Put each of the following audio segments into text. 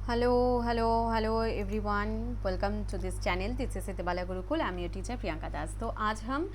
Hello everyone. Welcome to this channel. This is Siddhabala Gurukul. I'm your teacher Priyanka Das. तो आज हम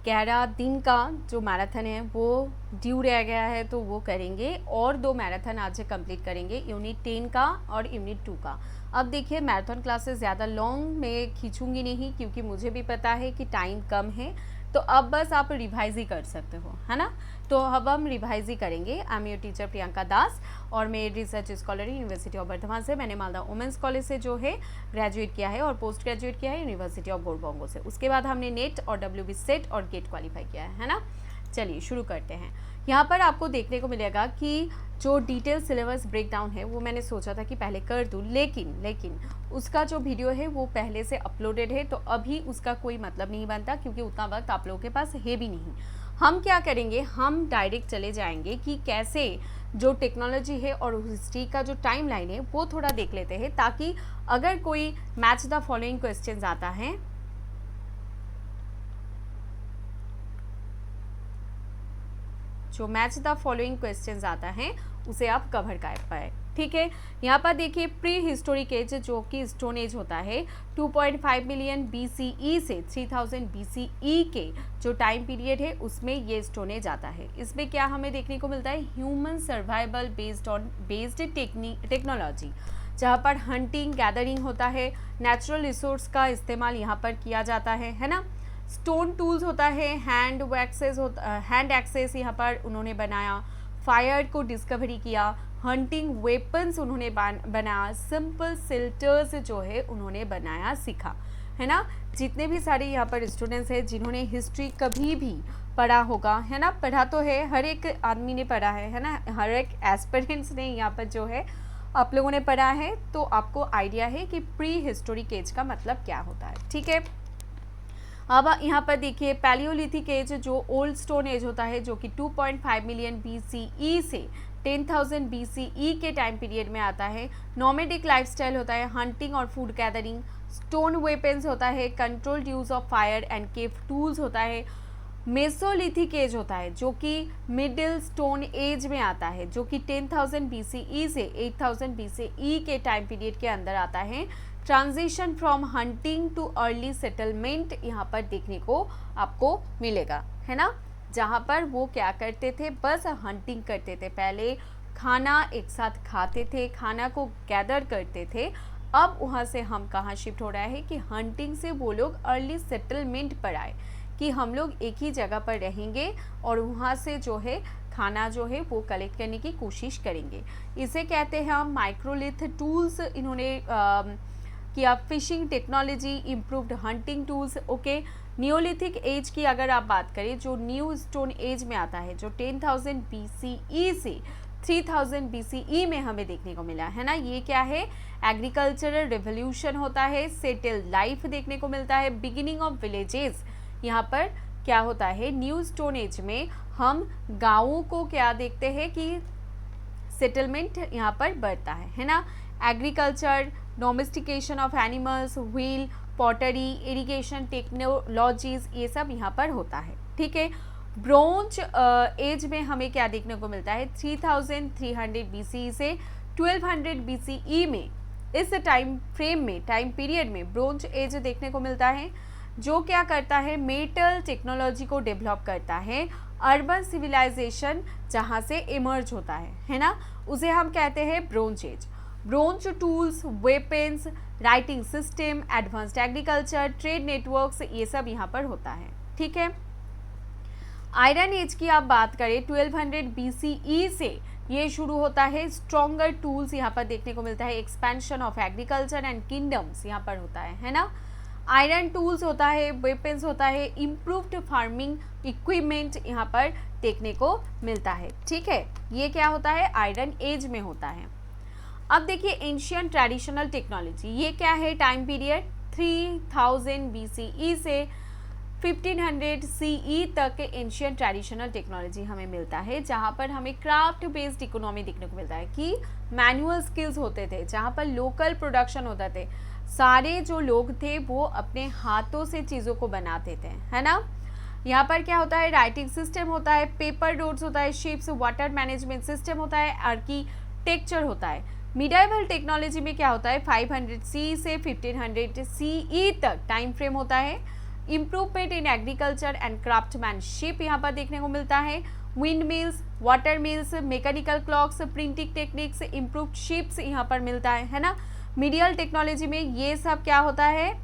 11 दिन का जो मैराथन है वो ड्यू रह गया है तो वो करेंगे और 2 मैराथन आज से कंप्लीट करेंगे, यूनिट 10 का और यूनिट 2 का। अब देखिए मैराथन क्लासेस ज़्यादा लॉन्ग में खींचूंगी नहीं क्योंकि मुझे भी पता है कि टाइम कम है, तो अब बस आप रिवाइज ही कर सकते हो, है ना। तो अब हम रिवाइज ही करेंगे। I am your teacher Priyanka Das और मैं research scholar university of Bardhaman से। मैंने मालदा वुमेंस कॉलेज से जो है ग्रेजुएट किया है और पोस्ट ग्रेजुएट किया है यूनिवर्सिटी ऑफ बोरबोंगो से। उसके बाद हमने नेट और WB सेट और गेट क्वालिफाई किया है ना। चलिए शुरू करते हैं। यहाँ पर आपको देखने को मिलेगा कि जो डिटेल सिलेबस ब्रेकडाउन है वो मैंने सोचा था कि पहले कर दूँ, लेकिन उसका जो वीडियो है वो पहले से अपलोडेड है, तो अभी उसका कोई मतलब नहीं बनता क्योंकि उतना वक्त आप लोगों के पास है भी नहीं। हम क्या करेंगे, हम डायरेक्ट चले जाएंगे कि कैसे जो टेक्नोलॉजी है और हिस्ट्री का जो टाइम लाइन है वो थोड़ा देख लेते हैं, ताकि अगर कोई मैच द फॉलोइंग क्वेश्चंस आता है जो मैच द फॉलोइंग क्वेश्चंस आता है उसे आप कवर कर पाए। ठीक है, यहाँ पर देखिए प्री हिस्टोरिक एज जो कि स्टोन एज होता है 2.5 मिलियन BCE से 3000 BCE के जो टाइम पीरियड है उसमें ये स्टोन एज आता है। इसमें क्या हमें देखने को मिलता है, ह्यूमन सर्वाइवल बेस्ड टेक्नोलॉजी, जहाँ पर हंटिंग गैदरिंग होता है, नेचुरल रिसोर्स का इस्तेमाल यहाँ पर किया जाता है ना। स्टोन टूल्स होता है, हैंड एक्सेस यहाँ पर उन्होंने बनाया, फायर को डिस्कवरी किया, हंटिंग वेपन्स उन्होंने बनाया, सिंपल सिल्टर्स जो है उन्होंने बनाया सीखा, है ना। जितने भी सारे यहाँ पर स्टूडेंट्स हैं जिन्होंने हिस्ट्री कभी भी पढ़ा होगा, है ना, पढ़ा तो है, हर एक आदमी ने पढ़ा है ना, हर एक एस्पिरेंट्स ने यहाँ पर जो है आप लोगों ने पढ़ा है, तो आपको आइडिया है कि प्री हिस्टोरिक एज का मतलब क्या होता है। ठीक है, अब यहाँ पर देखिए पैलियोलिथिक एज जो ओल्ड स्टोन एज होता है जो कि 2.5 मिलियन BCE से 10,000 BCE के टाइम पीरियड में आता है। नॉमेडिक लाइफस्टाइल होता है, हंटिंग और फूड गैदरिंग, स्टोन वेपन्स होता है, controlled use of fire and cave tools होता है। मेसोलिथिक एज होता है जो कि मिडिल स्टोन एज में आता है, जो कि 10,000 BCE से 8,000 BCE के टाइम पीरियड के अंदर आता है। Transition from hunting too early settlement यहाँ पर देखने को आपको मिलेगा, है ना, जहाँ पर वो क्या करते थे, बस हंटिंग करते थे। पहले खाना एक साथ खाते थे, खाना को गैदर करते थे। अब वहाँ से हम कहाँ शिफ्ट हो रहा है कि हंटिंग से वो लोग अर्ली सेटलमेंट पर आए कि हम लोग एक ही जगह पर रहेंगे और वहाँ से जो है खाना जो है वो कलेक्ट करने की कोशिश करेंगे। इसे कहते हैं हम माइक्रोलिथ टूल्स इन्होंने किया, fishing technology, improved hunting tools. Okay, neolithic age की अगर आप बात करें जो न्यू स्टोन एज में आता है जो 10,000 BCE से 3000 BCE में हमें देखने को मिला, है ना। ये क्या है, एग्रीकल्चरल रिवोल्यूशन होता है, सेटल लाइफ देखने को मिलता है, बिगिनिंग ऑफ विलेजेस। यहाँ पर क्या होता है, न्यू स्टोन एज में हम गाँवों को क्या देखते हैं कि सेटलमेंट यहाँ पर बढ़ता है ना। Agriculture, domestication of animals, wheel, pottery, irrigation technologies, ये सब यहाँ पर होता है। ठीक है, ब्रोंज एज में हमें क्या देखने को मिलता है, 3300 BCE से 1200 BCE में, इस टाइम फ्रेम में, टाइम पीरियड में ब्रोंज एज देखने को मिलता है, जो क्या करता है, मेटल टेक्नोलॉजी को डेवलप करता है। अर्बन सिविलाइजेशन जहाँ से इमर्ज होता है ना, उसे हम कहते हैं bronze as. Bronze tools, weapons, writing system, advanced agriculture, trade networks, ये सब यहाँ पर होता है। ठीक है, आयरन एज की आप बात करें 1200 BCE से ये शुरू होता है। स्ट्रॉन्गर टूल्स यहाँ पर देखने को मिलता है, expansion of agriculture and kingdoms यहाँ पर होता है ना। आयरन टूल्स होता है, वेपन्स होता है, इम्प्रूव्ड फार्मिंग इक्विपमेंट यहाँ पर देखने को मिलता है। ठीक है, ये क्या होता है, आयरन एज में होता है। अब देखिए एंशियंट ट्रेडिशनल टेक्नोलॉजी, ये क्या है, टाइम पीरियड 3000 BCE से 1500 CE तक एंशियंट ट्रेडिशनल टेक्नोलॉजी हमें मिलता है, जहाँ पर हमें क्राफ्ट बेस्ड इकोनॉमी देखने को मिलता है कि मैनुअल स्किल्स होते थे, जहाँ पर लोकल प्रोडक्शन होता थे, सारे जो लोग थे वो अपने हाथों से चीज़ों को बनाते थे, है ना। यहाँ पर क्या होता है, राइटिंग सिस्टम होता है, पेपर रोड्स होता है, शिप्स, वाटर मैनेजमेंट सिस्टम होता है, आर्किटेक्चर होता है, मिडाइवल टेक्नोलॉजी में क्या होता है 500 सी से 1500 सीई तक टाइम फ्रेम होता है। Improvement in agriculture and craftsmanship यहाँ पर देखने को मिलता है। Wind mills, water mills, mechanical clocks, printing techniques, improved ships यहाँ पर मिलता है ना। मीडियल टेक्नोलॉजी में ये सब क्या होता है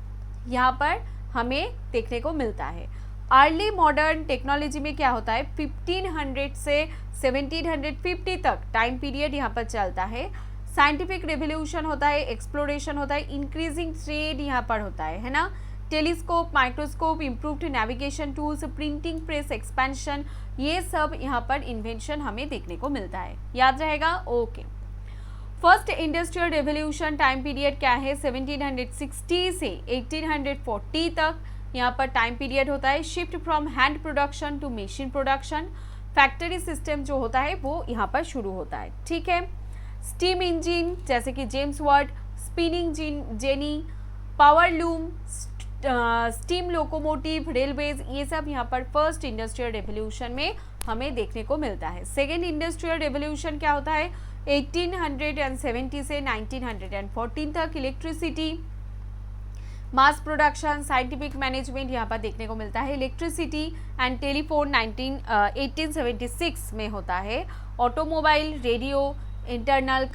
यहाँ पर हमें देखने को मिलता है। अर्ली मॉडर्न टेक्नोलॉजी में क्या होता है 1500 से 1750 तक टाइम पीरियड यहाँ पर चलता है। साइंटिफिक रेवोल्यूशन होता है, एक्सप्लोरेशन होता है, इंक्रीजिंग ट्रेड यहाँ पर होता है ना। Telescope, microscope, improved navigation tools, printing press expansion, ये सब यहाँ पर इन्वेंशन हमें देखने को मिलता है। याद रहेगा? Okay. First industrial revolution time period क्या है 1760 से 1840 तक यहाँ पर टाइम पीरियड होता है। Shift from hand production to machine production, factory system जो होता है वो यहाँ पर शुरू होता है। ठीक है। स्टीम इंजन जैसे कि James Watt, spinning jenny, power loom, steam locomotive, railways, ये सब यहाँ पर फर्स्ट इंडस्ट्रियल रेवोल्यूशन में हमें देखने को मिलता है। सेकेंड इंडस्ट्रियल रेवोल्यूशन क्या होता है 1870 से 1914 तक। Electricity, mass production, scientific management यहाँ पर देखने को मिलता है। इलेक्ट्रिसिटी एंड टेलीफोन 1876 में होता है। ऑटोमोबाइल, रेडियो, इंटरनल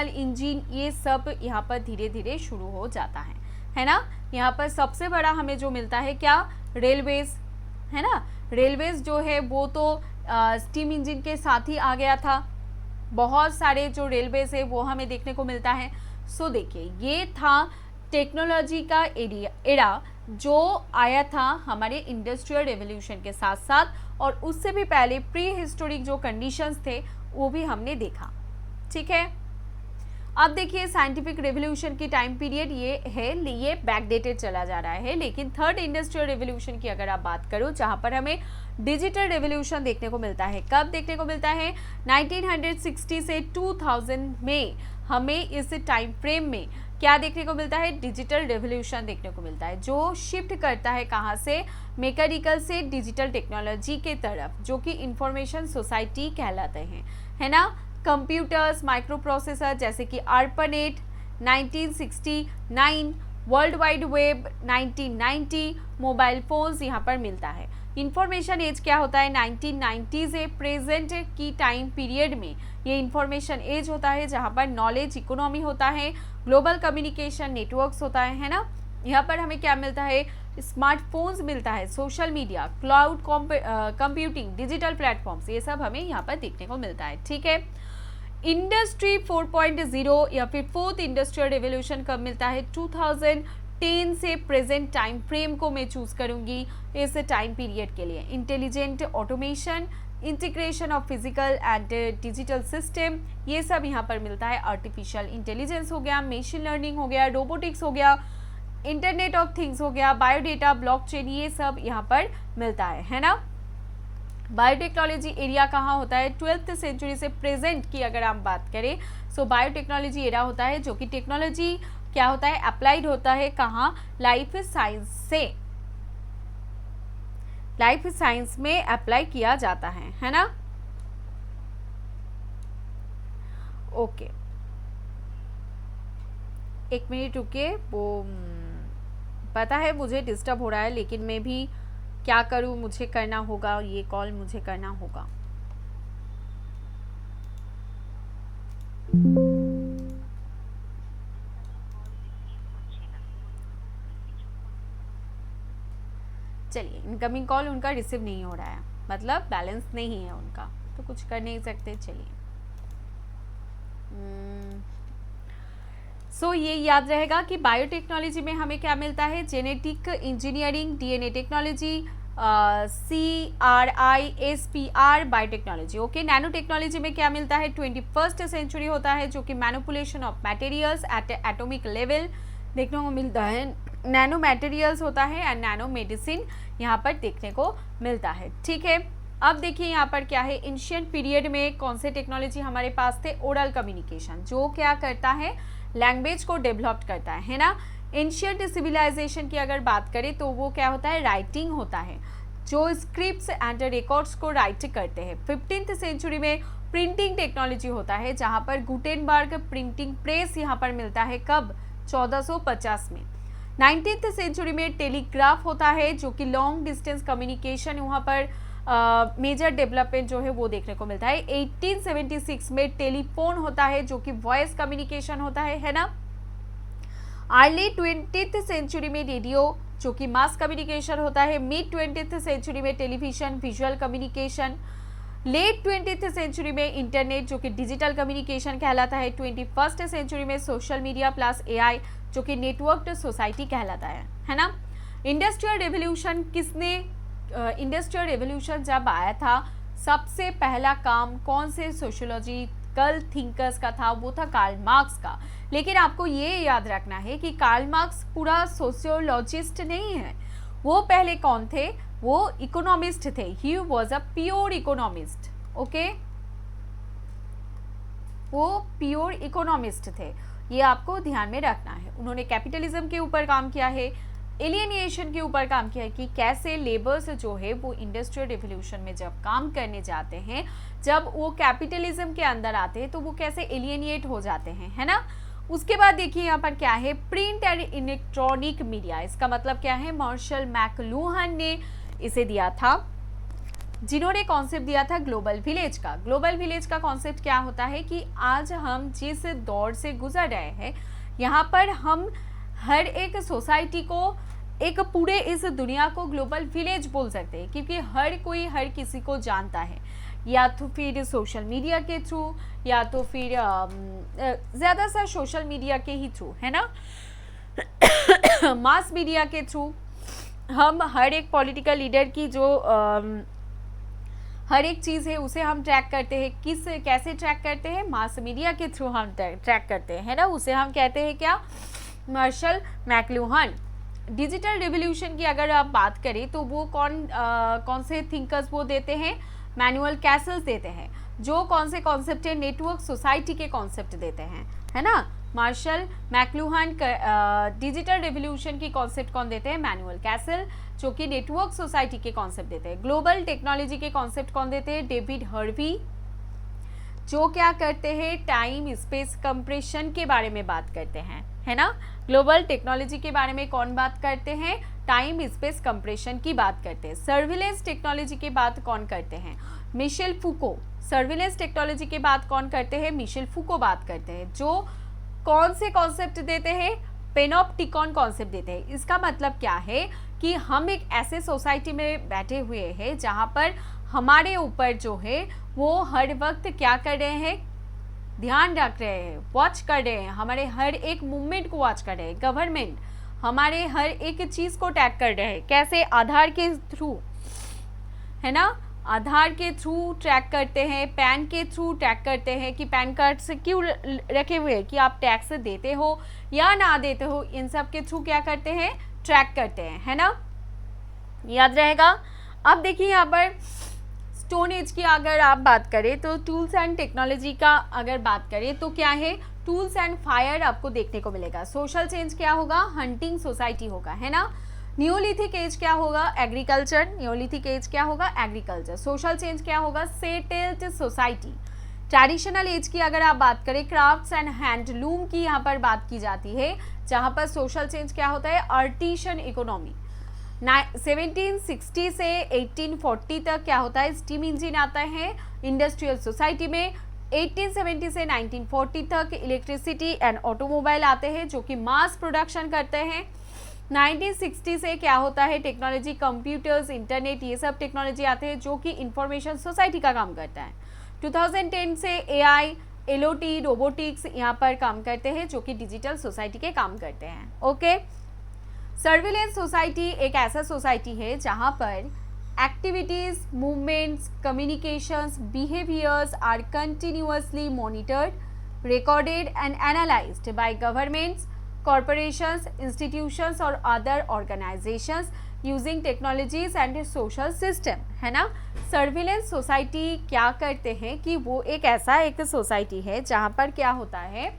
इंजन, ये सब यहाँ पर धीरे धीरे शुरू हो जाता है ना। यहाँ पर सबसे बड़ा हमें जो मिलता है क्या रेलवेज है ना। रेलवेज जो है वो तो स्टीम इंजन के साथ ही आ गया था। बहुत सारे जो रेलवेज है वो हमें देखने को मिलता है। सो देखिए ये था टेक्नोलॉजी का एरा जो आया था हमारे इंडस्ट्रियल रेवोल्यूशन के साथ साथ, और उससे भी पहले प्री हिस्टोरिक जो कंडीशंस थे वो भी हमने देखा। ठीक है। अब देखिए साइंटिफिक रेवोल्यूशन की टाइम पीरियड ये है, ये बैकडेटेड चला जा रहा है। लेकिन थर्ड इंडस्ट्रियल रेवोल्यूशन की अगर आप बात करो जहां पर हमें डिजिटल रेवोल्यूशन देखने को मिलता है, कब देखने को मिलता है 1960 से 2000 में हमें इस टाइम फ्रेम में क्या देखने को मिलता है डिजिटल रेवोल्यूशन देखने को मिलता है, जो शिफ्ट करता है कहाँ से मैकेनिकल से डिजिटल टेक्नोलॉजी के तरफ, जो कि इंफॉर्मेशन सोसाइटी कहलाते हैं है ना। कंप्यूटर्स, माइक्रो प्रोसेसर जैसे कि ARPANET 1969, world wide web 1990, mobile phones यहाँ पर मिलता है। इंफॉर्मेशन एज क्या होता है 1990 से प्रेजेंट की टाइम पीरियड में ये इंफॉर्मेशन एज होता है जहाँ पर नॉलेज इकोनॉमी होता है, ग्लोबल कम्युनिकेशन नेटवर्क्स होता है ना। यहाँ पर हमें क्या मिलता है स्मार्टफोन्स मिलता है, social media, cloud computing, digital platforms, ये सब हमें यहाँ पर देखने को मिलता है। ठीक है। इंडस्ट्री 4.0 या फिर फोर्थ इंडस्ट्रियल रेवोल्यूशन कब मिलता है 2010 से प्रेजेंट टाइम फ्रेम को मैं चूज करूंगी इस टाइम पीरियड के लिए। Intelligent automation, integration of physical and digital system, ये सब यहाँ पर मिलता है। आर्टिफिशियल इंटेलिजेंस हो गया, मशीन लर्निंग हो गया, रोबोटिक्स हो गया, इंटरनेट ऑफ थिंग्स हो गया, बायोडेटा, ब्लॉकचेन, ये सब यहाँ पर मिलता है ना। बायोटेक्नोलॉजी एरिया कहाँ होता है 12th सेंचुरी से प्रेजेंट की अगर हम बात करें, सो बायोटेक्नोलॉजी एरिया होता है जो कि टेक्नोलॉजी क्या होता है अप्लाइड होता है कहाँ लाइफ साइंस से, लाइफ साइंस में अप्लाई किया जाता है ना। ओके एक मिनट रुकिए, वो पता है मुझे डिस्टर्ब हो रहा है लेकिन मैं भी क्या करूं, मुझे करना होगा, ये कॉल मुझे करना होगा। चलिए इनकमिंग कॉल उनका रिसीव नहीं हो रहा है, मतलब बैलेंस नहीं है उनका, तो कुछ कर नहीं सकते। चलिए सो ये याद रहेगा कि बायोटेक्नोलॉजी में हमें क्या मिलता है genetic engineering, DNA technology, CRISPR biotechnology. Okay. Nano technology में क्या मिलता है 21st सेंचुरी होता है जो कि manipulation of materials at atomic level देखने को मिलता है। नैनो मटेरियल्स होता है एंड नैनो मेडिसिन यहाँ पर देखने को मिलता है। ठीक है। अब देखिए यहाँ पर क्या है एंशिएंट पीरियड में कौन से टेक्नोलॉजी हमारे पास थे ओरल कम्युनिकेशन, जो क्या करता है लैंग्वेज को डेवलप करता है ना। एंशिएंट सिविलाइजेशन की अगर बात करें तो वो क्या होता है राइटिंग होता है। जो स्क्रिप्ट्स एंड रिकॉर्ड्स को राइट करते हैं। 15th सेंचुरी में प्रिंटिंग टेक्नोलॉजी होता है, जहां पर गुटेनबर्ग प्रिंटिंग प्रेस यहाँ पर मिलता है कब, 1450 में। 19th सेंचुरी में टेलीग्राफ होता है, जो कि लॉन्ग डिस्टेंस कम्युनिकेशन वहाँ पर मेजर डेवलपमेंट जो है वो देखने को मिलता है। 1876 में टेलीफोन होता है, जो कि वॉइस कम्युनिकेशन होता है ना। अर्ली 20th सेंचुरी में रेडियो, जो कि मास कम्युनिकेशन होता है। मिड 20th सेंचुरी में television, visual communication. Late 20th century में इंटरनेट, जो कि डिजिटल कम्युनिकेशन कहलाता है। 21st सेंचुरी में सोशल मीडिया प्लस एआई, जो कि नेटवर्क्ड सोसाइटी कहलाता है ना। इंडस्ट्रियल रेवोल्यूशन इंडस्ट्रियल रेवोल्यूशन जब आया था, सबसे पहला काम कौन से सोशियोलॉजिकल थिंकर्स का था, वो था कार्ल मार्क्स का। लेकिन आपको ये याद रखना है कि कार्ल मार्क्स पूरा सोशियोलॉजिस्ट नहीं है, वो पहले कौन थे, वो इकोनॉमिस्ट थे। He was a pure economist, okay, वो प्योर इकोनॉमिस्ट थे, ये आपको ध्यान में रखना है। उन्होंने कैपिटलिज्म के ऊपर काम किया है, एलियनेशन के ऊपर काम किया है कि कैसे लेबर्स जो है वो इंडस्ट्रियल रिवोल्यूशन में जब काम करने जाते हैं, जब वो कैपिटलिज्म के अंदर आते हैं तो वो कैसे एलियनेट हो जाते हैं, है ना। उसके बाद देखिए यहाँ पर क्या है, प्रिंट एंड इलेक्ट्रॉनिक मीडिया। इसका मतलब क्या है, मार्शल मैकलुहान ने इसे दिया था, जिन्होंने कॉन्सेप्ट दिया था ग्लोबल विलेज का। ग्लोबल विलेज का कॉन्सेप्ट क्या होता है कि आज हम जिस दौर से गुजर रहे हैं, यहाँ पर हम हर एक सोसाइटी को, एक पूरे इस दुनिया को ग्लोबल विलेज बोल सकते हैं, क्योंकि हर कोई हर किसी को जानता है, या तो फिर सोशल मीडिया के थ्रू, या तो फिर ज़्यादातर सोशल मीडिया के ही थ्रू, है ना, मास मीडिया के थ्रू। हम हर एक पॉलिटिकल लीडर की जो हर एक चीज़ है उसे हम ट्रैक करते हैं। कैसे ट्रैक करते हैं, मास मीडिया के थ्रू हम ट्रैक करते हैं, है ना। उसे हम कहते हैं क्या, मार्शल मैकलुहान। डिजिटल रिवोल्यूशन की अगर आप बात करें तो वो कौन से थिंकर्स वो देते हैं, मैनुअल कैसल्स देते हैं, जो कौन से कॉन्सेप्ट है, नेटवर्क सोसाइटी के कॉन्सेप्ट देते हैं, है ना। मार्शल मैकलुहान डिजिटल रिवोल्यूशन की कॉन्सेप्ट कौन देते हैं, मैनुअल कैसल, जो कि नेटवर्क सोसाइटी के कॉन्सेप्ट देते हैं। ग्लोबल टेक्नोलॉजी के कॉन्सेप्ट कौन देते हैं, डेविड हर्वी, जो क्या करते हैं, टाइम स्पेस कंप्रेशन के बारे में बात करते हैं, है ना। ग्लोबल टेक्नोलॉजी के बारे में कौन बात करते हैं, टाइम स्पेस कंप्रेशन की बात करते हैं। सर्विलेंस टेक्नोलॉजी की बात कौन करते हैं, मिशेल फूको। सर्विलेंस टेक्नोलॉजी की बात कौन करते हैं, मिशेल फूको बात करते हैं, जो कौन से कॉन्सेप्ट देते हैं, पेनोप्टिकॉन कॉन्सेप्ट देते हैं। इसका मतलब क्या है कि हम एक ऐसे सोसाइटी में बैठे हुए हैं जहाँ पर हमारे ऊपर जो है वो हर वक्त क्या कर रहे हैं, ध्यान रख रहे हैं, वॉच कर रहे हैं, हमारे हर एक मूवमेंट को वॉच कर रहे हैं। गवर्नमेंट हमारे हर एक चीज़ को टैग कर रहे हैं, कैसे, आधार के थ्रू, है ना, आधार के थ्रू ट्रैक करते हैं, पैन के थ्रू ट्रैक करते हैं कि पैन कार्ड से क्यों रखे हुए हैं, कि आप टैक्स देते हो या ना देते हो, इन सब के थ्रू क्या करते हैं, ट्रैक करते हैं, है ना, याद रहेगा। अब देखिए यहाँ पर स्टोन एज की अगर आप बात करें तो टूल्स एंड टेक्नोलॉजी का अगर बात करें तो क्या है, टूल्स एंड फायर आपको देखने को मिलेगा। सोशल चेंज क्या होगा, हंटिंग सोसाइटी होगा, है ना। न्यूलिथिक एज क्या होगा, एग्रीकल्चर। न्यूलिथिक एज क्या होगा, एग्रीकल्चर। सोशल चेंज क्या होगा, सेटल्ड सोसाइटी। ट्रेडिशनल एज की अगर आप बात करें, क्राफ्ट्स एंड हैंडलूम की यहाँ पर बात की जाती है, जहाँ पर सोशल चेंज क्या होता है, आर्टिशन इकोनॉमी। 1760 से 1840 तक क्या होता है, स्टीम इंजन आता है इंडस्ट्रियल सोसाइटी में। 1870 से 1940 तक इलेक्ट्रिसिटी एंड ऑटोमोबाइल आते हैं, जो कि मास प्रोडक्शन करते हैं। 1960 से क्या होता है, टेक्नोलॉजी, कंप्यूटर्स, इंटरनेट, ये सब टेक्नोलॉजी आते हैं, जो कि इंफॉर्मेशन सोसाइटी का काम करता है। 2010 से एआई, एलओटी, रोबोटिक्स यहाँ पर काम करते हैं, जो कि डिजिटल सोसाइटी के काम करते हैं, ओके। सर्विलेंस सोसाइटी एक ऐसा सोसाइटी है जहाँ पर activities, movements, communications, behaviors are continuously monitored, recorded and analyzed by governments, corporations, institutions or other organizations using technologies and social system, है ना। सर्विलेंस सोसाइटी क्या करते हैं कि वो एक सोसाइटी है जहाँ पर क्या होता है,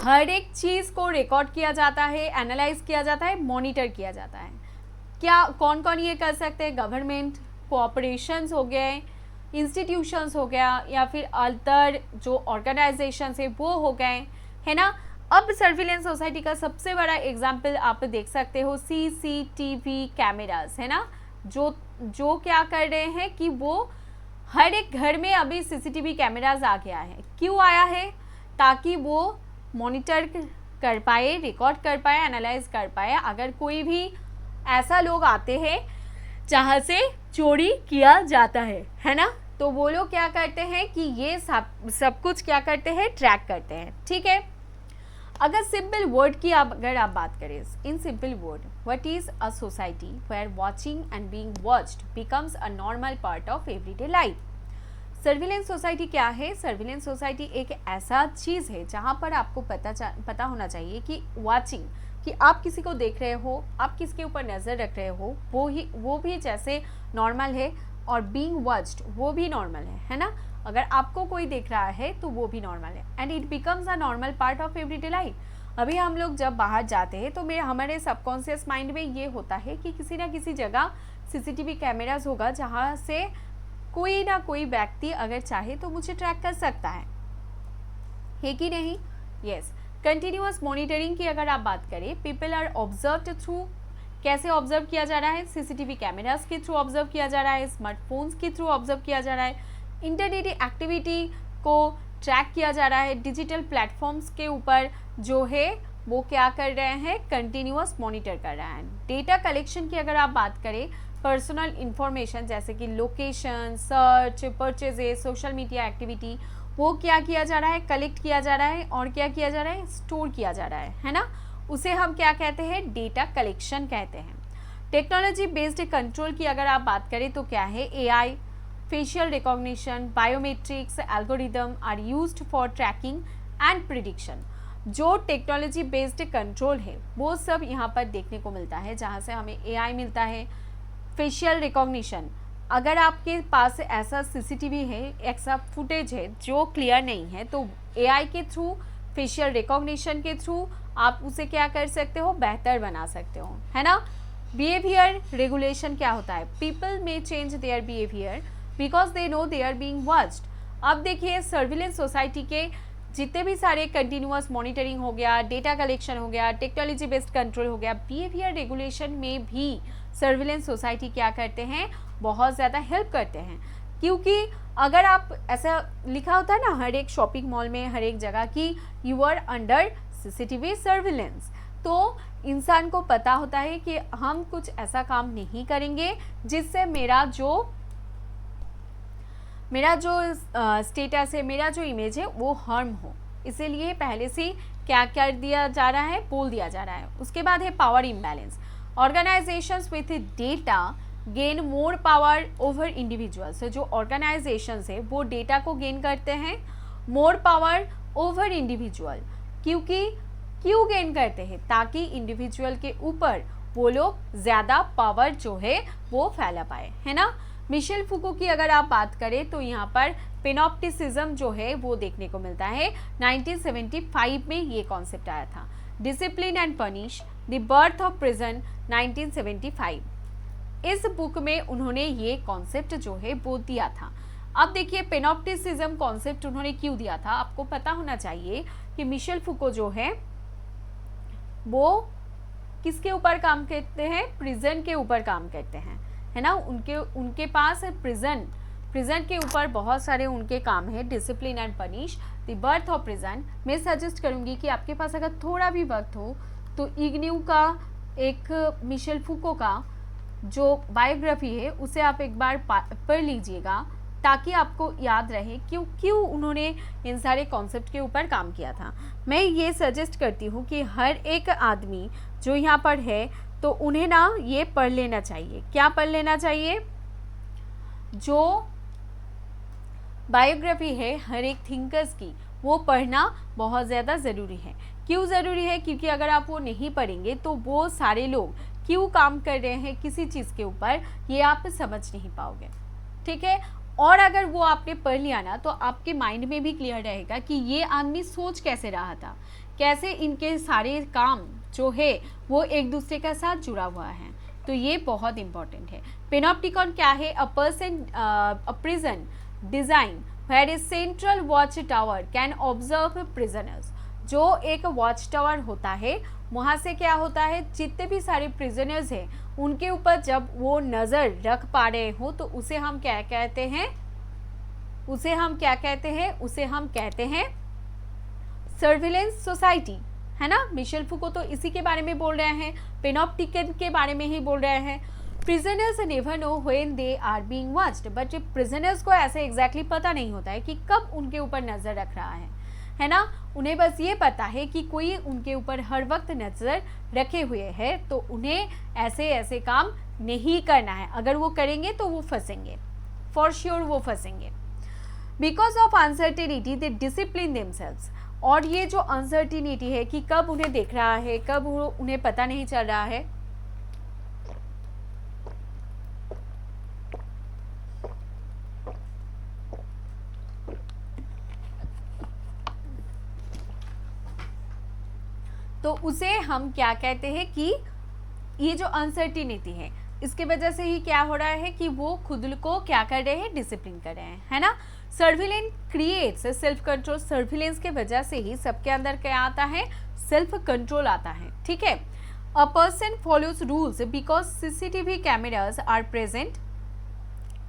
हर एक चीज़ को रिकॉर्ड किया जाता है, एनालाइज किया जाता है, मॉनिटर किया जाता है। क्या कौन कौन ये कर सकते हैं? गवर्नमेंट, कोऑपरेशंस हो गए, इंस्टीट्यूशंस हो गया, या फिर अदर जो ऑर्गेनाइजेशंस है वो हो गए, है ना। अब सर्विलेंस सोसाइटी का सबसे बड़ा एग्जाम्पल आप देख सकते हो सीसीटीवी कैमरास, है ना, जो क्या कर रहे हैं कि वो हर एक घर में अभी सीसीटीवी कैमरास आ गया है। क्यों आया है? ताकि वो मॉनिटर कर पाए, रिकॉर्ड कर पाए, एनालाइज कर पाए अगर कोई भी ऐसा लोग आते हैं जहाँ से चोरी किया जाता है ना। तो वो लोग क्या करते हैं कि ये सब कुछ क्या करते हैं, ट्रैक करते हैं, ठीक है। अगर सिंपल वर्ड की अगर आप बात करें, in simple word, what is a society where watching and being watched becomes a normal part of everyday life. Surveillance society क्या है? सर्विलेंस सोसाइटी एक ऐसा चीज़ है जहाँ पर आपको पता होना चाहिए कि वॉचिंग, कि आप किसी को देख रहे हो, आप किसके ऊपर नज़र रख रहे हो, वो भी जैसे नॉर्मल है, और बीइंग वॉच्ड वो भी नॉर्मल है ना। अगर आपको कोई देख रहा है तो वो भी नॉर्मल है, and it becomes a normal part of everyday life. अभी हम लोग जब बाहर जाते हैं तो हमारे सबकॉन्शियस माइंड में ये होता है कि किसी ना किसी जगह सीसीटीवी कैमरास होगा जहाँ से कोई ना कोई व्यक्ति अगर चाहे तो मुझे ट्रैक कर सकता है कि नहीं? यस। कंटिन्यूअस मॉनिटरिंग की अगर आप बात करें, पीपल आर ऑब्जर्व्ड थ्रू, कैसे ऑब्जर्व किया जा रहा है? सीसीटीवी कैमरास के थ्रू ऑब्जर्व किया जा रहा है, स्मार्टफोन्स के थ्रू ऑब्जर्व किया जा रहा है, इंटरनेट एक्टिविटी को ट्रैक किया जा रहा है, डिजिटल प्लेटफॉर्म्स के ऊपर जो है वो क्या कर रहे हैं, कंटिन्यूअस मॉनिटर कर रहा है। डेटा कलेक्शन की अगर आप बात करें, पर्सनल इंफॉर्मेशन जैसे कि location, search, purchases, social media activity, वो क्या किया जा रहा है, कलेक्ट किया जा रहा है, और क्या किया जा रहा है, स्टोर किया जा रहा है ना। उसे हम क्या कहते हैं, डेटा कलेक्शन कहते हैं। टेक्नोलॉजी बेस्ड कंट्रोल की अगर आप बात करें तो क्या है, AI, facial recognition, biometrics, algorithm are used for tracking and prediction. जो टेक्नोलॉजी बेस्ड कंट्रोल है वो सब यहाँ पर देखने को मिलता है, जहाँ से हमें एआई मिलता है, फेशियल रिकॉग्निशन। अगर आपके पास ऐसा सीसीटीवी है, ऐसा फुटेज है जो क्लियर नहीं है, तो एआई के थ्रू, फेशियल रिकॉग्निशन के थ्रू आप उसे क्या कर सकते हो, बेहतर बना सकते हो, है ना। बिहेवियर रेगुलेशन क्या होता है? पीपल में change their behaviour because they know they are being watched. अब देखिए, सर्विलेंस सोसाइटी के जितने भी सारे कंटिन्यूअस मॉनिटरिंग हो गया, डेटा कलेक्शन हो गया, टेक्नोलॉजी बेस्ड कंट्रोल हो गया, बिहेवियर रेगुलेशन में भी सर्विलेंस सोसाइटी क्या करते हैं, बहुत ज़्यादा हेल्प करते हैं। क्योंकि अगर आप ऐसा लिखा होता है ना हर एक शॉपिंग मॉल में, हर एक जगह की you are under CCTV surveillance, तो इंसान को पता होता है कि हम कुछ ऐसा काम नहीं करेंगे जिससे मेरा जो स्टेटस है, मेरा जो इमेज है वो हार्म हो। इसीलिए पहले से क्या कर दिया जा रहा है, बोल दिया जा रहा है। उसके बाद है power imbalance. Organisations with data gain more power over individuals. जो ऑर्गेनाइजेशंस है वो डेटा को गेन करते हैं मोर पावर ओवर इंडिविजुअल। क्यों गेन करते हैं? ताकि इंडिविजुअल के ऊपर वो लोग ज़्यादा पावर जो है वो फैला पाए, है ना। मिशेल फुको की अगर आप बात करें तो यहाँ पर पेनॉप्टिसिज्म जो है वो देखने को मिलता है। 1975 में ये कॉन्सेप्ट आया था। Discipline and punish, the birth of prison, 1975। इस बुक में उन्होंने ये कॉन्सेप्ट जो है वो दिया था। अब देखिए, पेनॉप्टिसिज्म कॉन्सेप्ट उन्होंने क्यों दिया था, आपको पता होना चाहिए कि मिशेल फुको जो है वो किसके ऊपर काम करते हैं, प्रिजन के ऊपर काम करते हैं, है ना। उनके पास प्रिजन के ऊपर बहुत सारे उनके काम है। Discipline and punish, the birth of prison. मैं सजेस्ट करूंगी कि आपके पास अगर थोड़ा भी वक्त हो तो इग्न्यू का एक मिशेल फुको का जो बायोग्राफी है उसे आप एक बार पढ़ लीजिएगा, ताकि आपको याद रहे क्यों उन्होंने इन सारे कॉन्सेप्ट के ऊपर काम किया था। मैं ये सजेस्ट करती हूँ कि हर एक आदमी जो यहाँ पर है तो उन्हें ना ये पढ़ लेना चाहिए। क्या पढ़ लेना चाहिए? जो बायोग्राफी है हर एक थिंकर्स की, वो पढ़ना बहुत ज़्यादा ज़रूरी है। क्यों ज़रूरी है? क्योंकि अगर आप वो नहीं पढ़ेंगे तो वो सारे लोग क्यों काम कर रहे हैं किसी चीज़ के ऊपर, ये आप समझ नहीं पाओगे, ठीक है। और अगर वो आपने पढ़ लिया ना तो आपके माइंड में भी क्लियर रहेगा कि ये आदमी सोच कैसे रहा था, कैसे इनके सारे काम जो है वो एक दूसरे के साथ जुड़ा हुआ है। तो ये बहुत इंपॉर्टेंट है। पेनोप्टिकॉन क्या है? A prison design where a central watch tower can observe prisoners. जो एक वॉच टावर होता है, वहाँ से क्या होता है, जितने भी सारे प्रिजनर्स हैं उनके ऊपर जब वो नज़र रख पा रहे हो तो उसे हम क्या कहते हैं? उसे हम क्या कहते हैं? उसे हम कहते हैं सर्विलेंस सोसाइटी, है ना। मिशेल फुको तो इसी के बारे में बोल रहे हैं, पेनोप्टिकन के बारे में ही बोल रहे हैं। Prisoners never know when they are being watched, but prisoners को ऐसे एग्जैक्टली पता नहीं होता है कि कब उनके ऊपर नज़र रख रहा है ना। उन्हें बस ये पता है कि कोई उनके ऊपर हर वक्त नज़र रखे हुए है, तो उन्हें ऐसे ऐसे काम नहीं करना है। अगर वो करेंगे तो वो फंसेंगे, फॉर श्योर वो फंसेंगे। Because of uncertainty they discipline themselves. और ये जो अनसर्टिनिटी है कि कब उन्हें देख रहा है, कब उन्हें पता नहीं चल रहा है, तो उसे हम क्या कहते हैं कि ये जो अनसर्टिनिटी है इसके वजह से ही क्या हो रहा है कि वो खुद को क्या कर रहे हैं, डिसिप्लिन कर रहे हैं, है ना। Surveillance creates self control. Surveillance के वजह से ही सबके अंदर क्या आता है, सेल्फ कंट्रोल आता है, ठीक है। A person follows rules because CCTV cameras are present.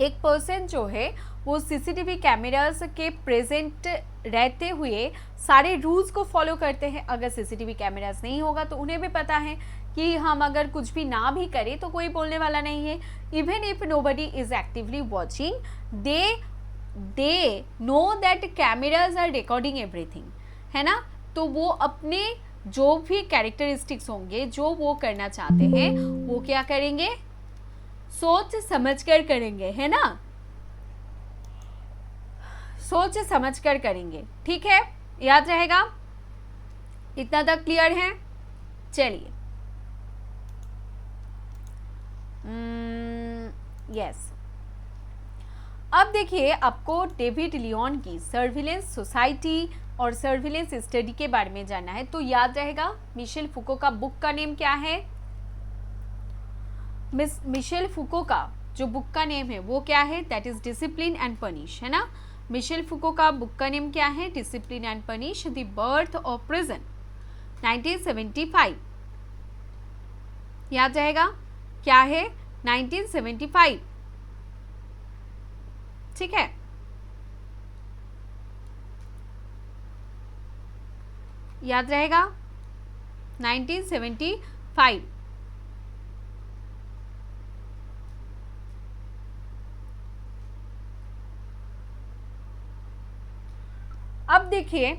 एक पर्सन जो है वो सीसीटीवी कैमरास के प्रेजेंट रहते हुए सारे रूल्स को फॉलो करते हैं। अगर सीसीटीवी कैमरास नहीं होगा तो उन्हें भी पता है कि हम अगर कुछ भी ना भी करें तो कोई बोलने वाला नहीं है। Even if nobody is actively watching, they know that cameras are recording everything, है ना। तो वो अपने जो भी कैरेक्टरिस्टिक्स होंगे, जो वो करना चाहते हैं, वो क्या करेंगे, सोच समझ कर करेंगे, है ना। सोच समझ कर करेंगे, ठीक है, याद रहेगा। इतना तक क्लियर है? चलिए, यस। अब देखिए, आपको डेविड लियोन की सर्विलेंस सोसाइटी और सर्विलेंस स्टडी के बारे में जानना है, तो याद रहेगा मिशेल फुको का बुक का नेम क्या है? मिशेल फुको का जो बुक का नेम है वो क्या है? That is discipline and punish, है ना। मिशेल फुको का बुक का नेम क्या है? Discipline and punish, the birth of prison, 1975। याद रहेगा क्या है? 1975, ठीक है। याद रहेगा 1975। अब देखिए,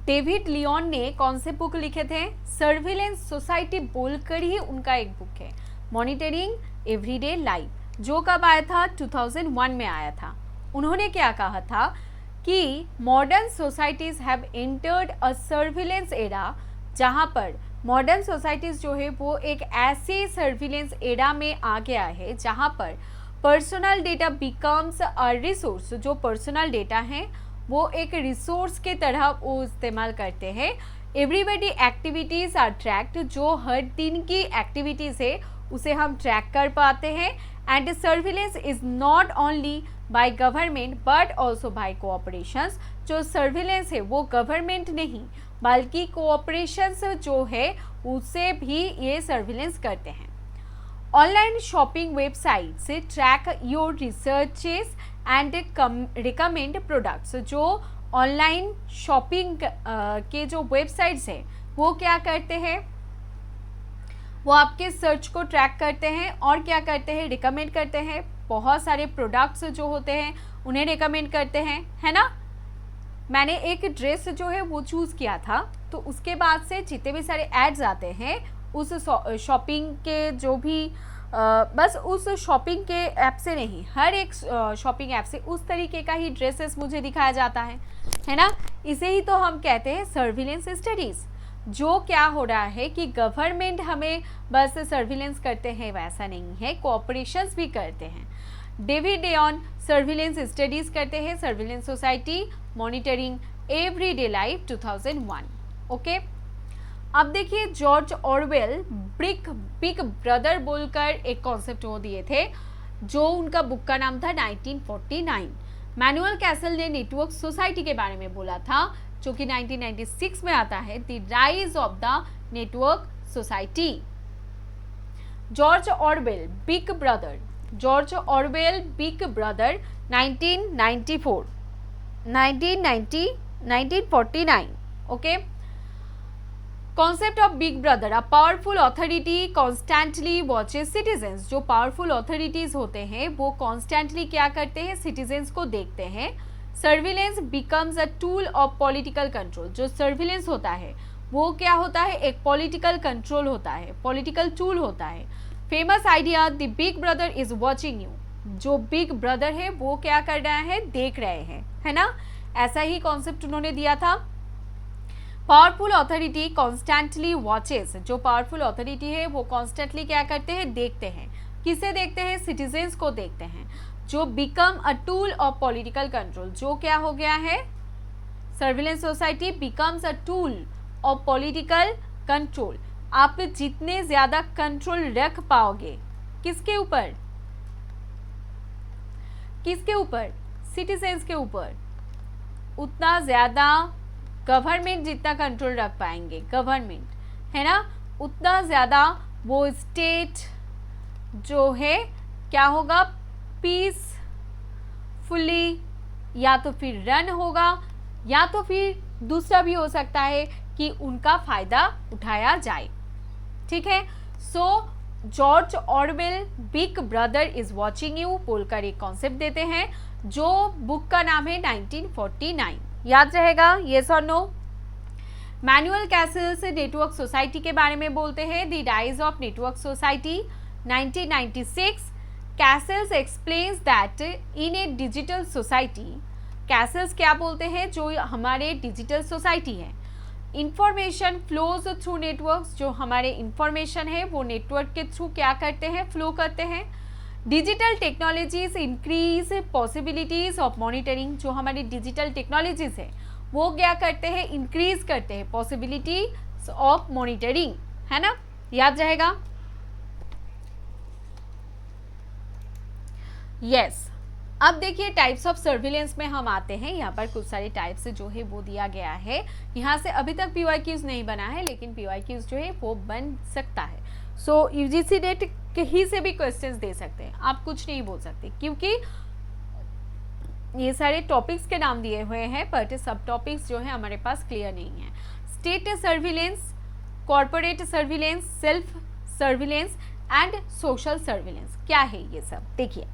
डेविड लियोन ने कौन से बुक लिखे थे? सर्विलेंस सोसाइटी बोलकर ही उनका एक बुक है, मॉनिटरिंग एवरीडे लाइफ, जो कब आया था? 2001 में आया था। उन्होंने क्या कहा था कि modern societies have entered a surveillance era, जहां पर मॉडर्न सोसाइटीज जो है वो एक ऐसे सर्विलेंस एरा में आ गया है जहां पर personal data becomes a resource. जो पर्सनल डेटा है वो एक रिसोर्स के तरह वो इस्तेमाल करते हैं। एवरीबडी एक्टिविटीज़ आर ट्रैक्ड, जो हर दिन की एक्टिविटीज़ है उसे हम ट्रैक कर पाते हैं। And surveillance is not only by government but also by corporations. जो सर्विलेंस है वो गवर्नमेंट नहीं बल्कि कोऑपरेशंस जो है उससे भी ये सर्विलेंस करते हैं। ऑनलाइन शॉपिंग वेबसाइट से track your researches and recommend products. जो ऑनलाइन शॉपिंग के जो वेबसाइट्स हैं वो क्या करते हैं? वो आपके सर्च को ट्रैक करते हैं और क्या करते हैं? रिकमेंड करते हैं। बहुत सारे प्रोडक्ट्स जो होते हैं उन्हें रिकमेंड करते हैं, है ना। मैंने एक ड्रेस जो है वो चूज़ किया था, तो उसके बाद से जितने भी सारे एड्स आते हैं उस शॉपिंग के जो भी बस उस शॉपिंग के ऐप से नहीं, हर एक शॉपिंग ऐप से उस तरीके का ही ड्रेसेस मुझे दिखाया जाता है ना। इसे ही तो हम कहते हैं सर्विलेंस स्टडीज़। जो क्या हो रहा है कि गवर्नमेंट हमें बस सर्विलेंस करते हैं वैसा नहीं है, कोऑपरेशंस भी करते हैं। डेविड लियोन सर्विलेंस स्टडीज़ करते हैं, surveillance society monitoring everyday life 2001। Okay, अब देखिए जॉर्ज ऑरवेल बिग ब्रदर बोलकर एक कॉन्सेप्ट वो दिए थे, जो उनका बुक का नाम था 1949। मैनुअल कैसल ने नेटवर्क सोसाइटी के बारे में बोला था, जो कि 1996 में आता है, the rise of the network society. George Orwell Big brother 1949। Okay. Concept of big brother, a powerful authority constantly watches citizens. जो पावरफुल अथॉरिटीज होते हैं वो कॉन्स्टेंटली क्या करते हैं, सिटीजन्स को देखते हैं। Surveillance becomes a tool of political control. जो सर्विलेंस होता है वो क्या होता है, एक पॉलिटिकल कंट्रोल होता है, पॉलिटिकल टूल होता है। Famous idea, the big Brother is watching you. जो बिग ब्रदर है वो क्या कर रहा है, देख रहे हैं, है ना। ऐसा ही कॉन्सेप्ट उन्होंने दिया था। Powerful authority constantly watches. जो पावरफुल अथॉरिटी है वो कॉन्स्टेंटली क्या करते हैं, देखते हैं। किसे देखते हैं, सिटीजन्स को देखते हैं। जो become a tool of political control, जो क्या हो गया है, surveillance society becomes a tool of political control. आप जितने ज्यादा कंट्रोल रख पाओगे किसके ऊपर, सिटीजन्स के ऊपर, उतना ज्यादा गवर्नमेंट जितना कंट्रोल रख पाएंगे, गवर्नमेंट, है ना, उतना ज़्यादा वो स्टेट जो है क्या होगा, पीसफुली या तो फिर रन होगा, या तो फिर दूसरा भी हो सकता है कि उनका फ़ायदा उठाया जाए। ठीक है। So George Orwell Big Brother is watching you बोलकर एक कॉन्सेप्ट देते हैं, जो बुक का नाम है 1949। याद रहेगा, येस और no. Manuel Castells network society के बारे में बोलते हैं, the rise of network society 1996। Castells explains that in a digital society, Castells क्या बोलते हैं, जो हमारे डिजिटल सोसाइटी है, इंफॉर्मेशन फ्लोज थ्रू नेटवर्क्स। जो हमारे इंफॉर्मेशन है वो नेटवर्क के थ्रू क्या करते हैं, फ्लो करते हैं। Digital technologies increase possibilities of monitoring. जो हमारी डिजिटल टेक्नोलॉजीज है वो क्या करते हैं, इंक्रीज करते हैं पॉसिबिलिटीज ऑफ मॉनिटरिंग, है ना, याद रहेगा। यस। अब देखिए टाइप्स ऑफ सर्विलेंस में हम आते हैं। यहाँ पर कुछ सारे टाइप्स जो है वो दिया गया है। यहाँ से अभी तक PYQs नहीं बना है, लेकिन PYQs जो है वो बन सकता है। सो UGC नेट कहीं से भी क्वेश्चंस दे सकते हैं, आप कुछ नहीं बोल सकते, क्योंकि ये सारे टॉपिक्स के नाम दिए हुए हैं, बट सब टॉपिक्स जो है हमारे पास क्लियर नहीं है। State surveillance, corporate surveillance, self surveillance and social surveillance, क्या है ये सब, देखिए।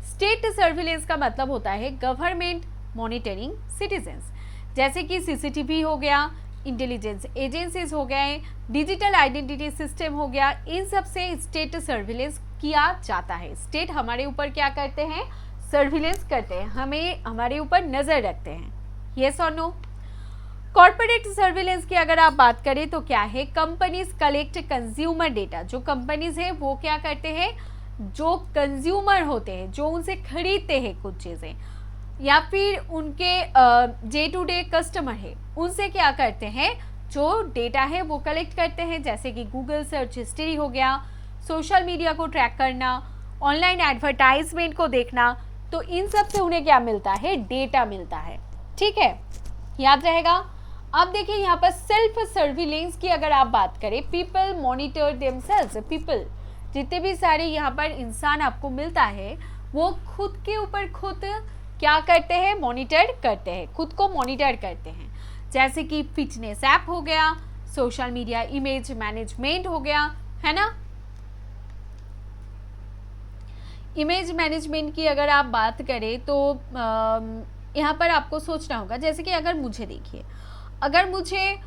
स्टेट सर्विलेंस का मतलब होता है गवर्नमेंट मॉनिटरिंग सिटीजन्स, जैसे कि CCTV हो गया, इंटेलिजेंस एजेंसीज हो गए, डिजिटल आइडेंटिटी सिस्टम हो गया, इन सब से स्टेट सर्विलेंस किया जाता है। स्टेट हमारे ऊपर क्या करते हैं, सर्विलेंस करते हैं, हमें हमारे ऊपर नजर रखते हैं। यस और नो। कॉर्पोरेट सर्विलेंस की अगर आप बात करें तो क्या है, कंपनीज कलेक्ट कंज्यूमर डेटा। जो कंपनीज है वो क्या करते हैं, जो कंज्यूमर होते हैं, जो उनसे खरीदते हैं कुछ चीज़ें, या फिर उनके डे टू डे कस्टमर है, उनसे क्या करते हैं, जो डेटा है वो कलेक्ट करते हैं, जैसे कि गूगल सर्च हिस्ट्री हो गया, सोशल मीडिया को ट्रैक करना, ऑनलाइन एडवर्टाइजमेंट को देखना। तो इन सब से उन्हें क्या मिलता है, डेटा मिलता है। ठीक है, याद रहेगा। अब देखिए यहाँ पर सेल्फ सर्विलेंस की अगर आप बात करें, पीपल मॉनिटर देमसेल्व्स। पीपल, जितने भी सारे यहाँ पर इंसान आपको मिलता है, वो खुद के ऊपर खुद क्या करते हैं, मॉनिटर करते हैं, खुद को मॉनिटर करते हैं। जैसे कि फिटनेस ऐप हो गया, सोशल मीडिया इमेज मैनेजमेंट हो गया, है ना। इमेज मैनेजमेंट की अगर आप बात करें तो यहाँ पर आपको सोचना होगा, जैसे कि अगर मुझे देखिए, अगर मुझे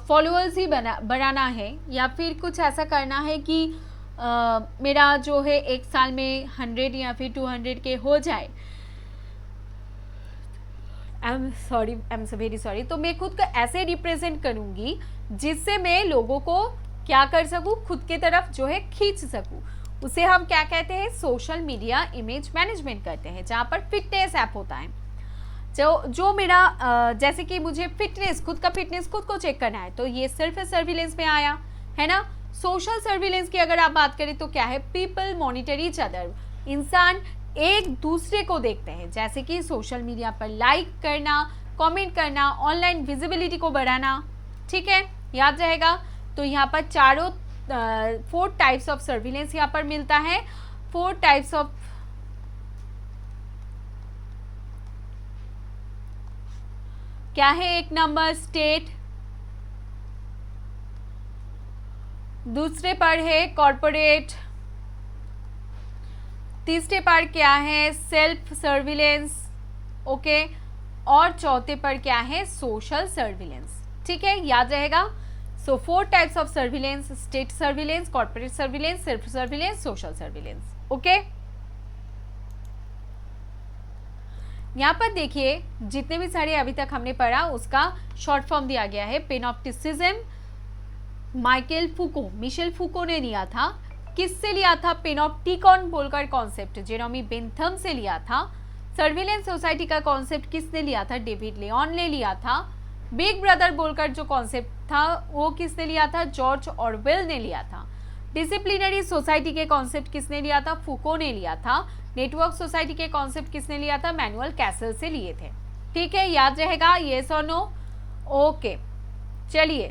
फॉलोअर्स ही बढ़ाना है, या फिर कुछ ऐसा करना है कि मेरा जो है एक साल में 100 या फिर 200 के हो जाए, आई एम वेरी सॉरी, तो मैं खुद को ऐसे रिप्रेजेंट करूँगी जिससे मैं लोगों को क्या कर सकूँ, खुद के तरफ जो है खींच सकूँ। उसे हम क्या कहते हैं, सोशल मीडिया इमेज मैनेजमेंट करते हैं, जहाँ पर फिटनेस ऐप होता है। जो मेरा जैसे कि मुझे फिटनेस, खुद का फिटनेस खुद को चेक करना है, तो ये सिर्फ सर्विलेंस में आया है ना। सोशल सर्विलेंस की अगर आप बात करें तो क्या है, पीपल मॉनिटर ईच अदर, इंसान एक दूसरे को देखते हैं, जैसे कि सोशल मीडिया पर लाइक करना, कमेंट करना, ऑनलाइन विजिबिलिटी को बढ़ाना, ठीक है, याद रहेगा। तो यहाँ पर चारों 4 टाइप्स ऑफ सर्विलेंस यहाँ पर मिलता है, 4 टाइप्स ऑफ, क्या है, एक नंबर स्टेट, दूसरे पर है कॉर्पोरेट, तीसरे पर क्या है सेल्फ सर्विलेंस, ओके, और चौथे पर क्या है सोशल सर्विलेंस, ठीक है, याद रहेगा। सो 4 types of surveillance, state surveillance, corporate surveillance, self surveillance, social surveillance, okay. यहाँ पर देखिए जितने भी सारे अभी तक हमने पढ़ा उसका शॉर्ट फॉर्म दिया गया है, पेनॉप्टिसिज्म, माइकल फूको, मिशेल फूको ने लिया था, किससे लिया था, पेनॉप्टिकॉन बोलकर कॉन्सेप्ट जेरोमी बेंथम से लिया था। सर्विलेंस सोसाइटी का कॉन्सेप्ट किसने लिया था, डेविड लियोन ने लिया था। बिग ब्रदर बोलकर जो कॉन्सेप्ट था वो किसने लिया था, जॉर्ज ऑरवेल ने लिया था। डिसिप्लिनरी सोसाइटी के कॉन्सेप्ट किसने लिया था, फूको ने लिया था। नेटवर्क सोसाइटी के कॉन्सेप्ट किसने लिया था, मैनुअल कैसल से लिए थे, ठीक है, याद रहेगा, येस और नो, ओके। चलिए,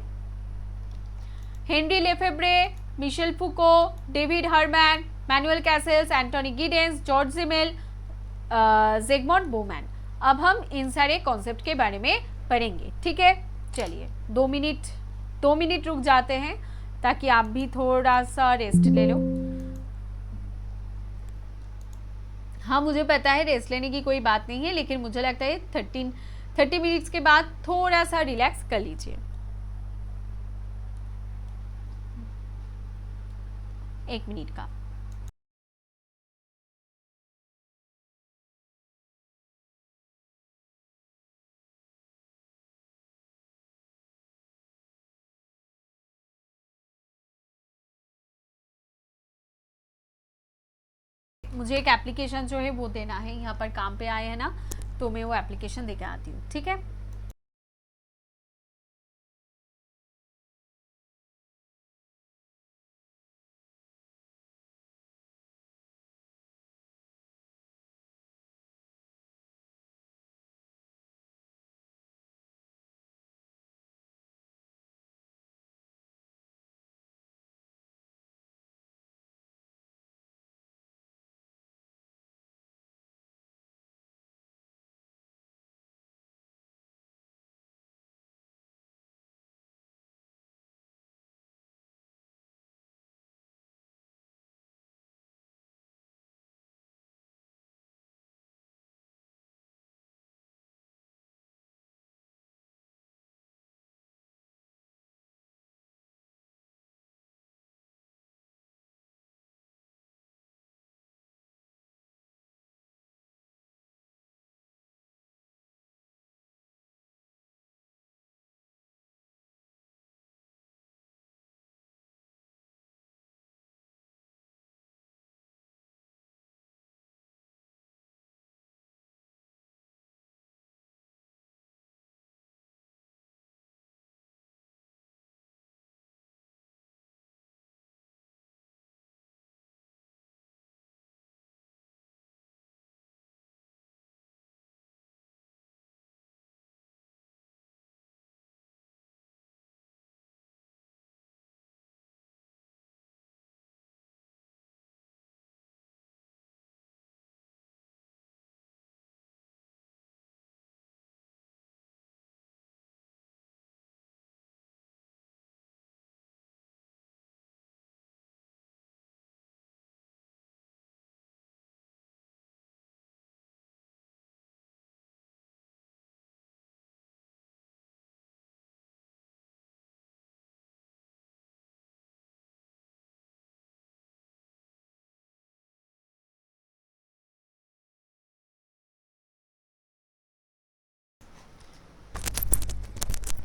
Henri Lefebvre, Michel Foucault, David Harvey, Manuel Castells, Anthony Giddens, George Simmel, Zygmunt Bauman. अब हम इन सारे कॉन्सेप्ट के बारे में पढ़ेंगे, ठीक है। चलिए 2 मिनट रुक जाते हैं ताकि आप भी थोड़ा सा रेस्ट ले लो। हाँ मुझे पता है रेस्ट लेने की कोई बात नहीं है, लेकिन मुझे लगता है 30 मिनट्स के बाद थोड़ा सा रिलैक्स कर लीजिए। 1 मिनट का। मुझे एक एप्लीकेशन जो है वो देना है, यहाँ पर काम पे आए हैं ना, तो मैं वो एप्लीकेशन देकर आती हूँ, ठीक है।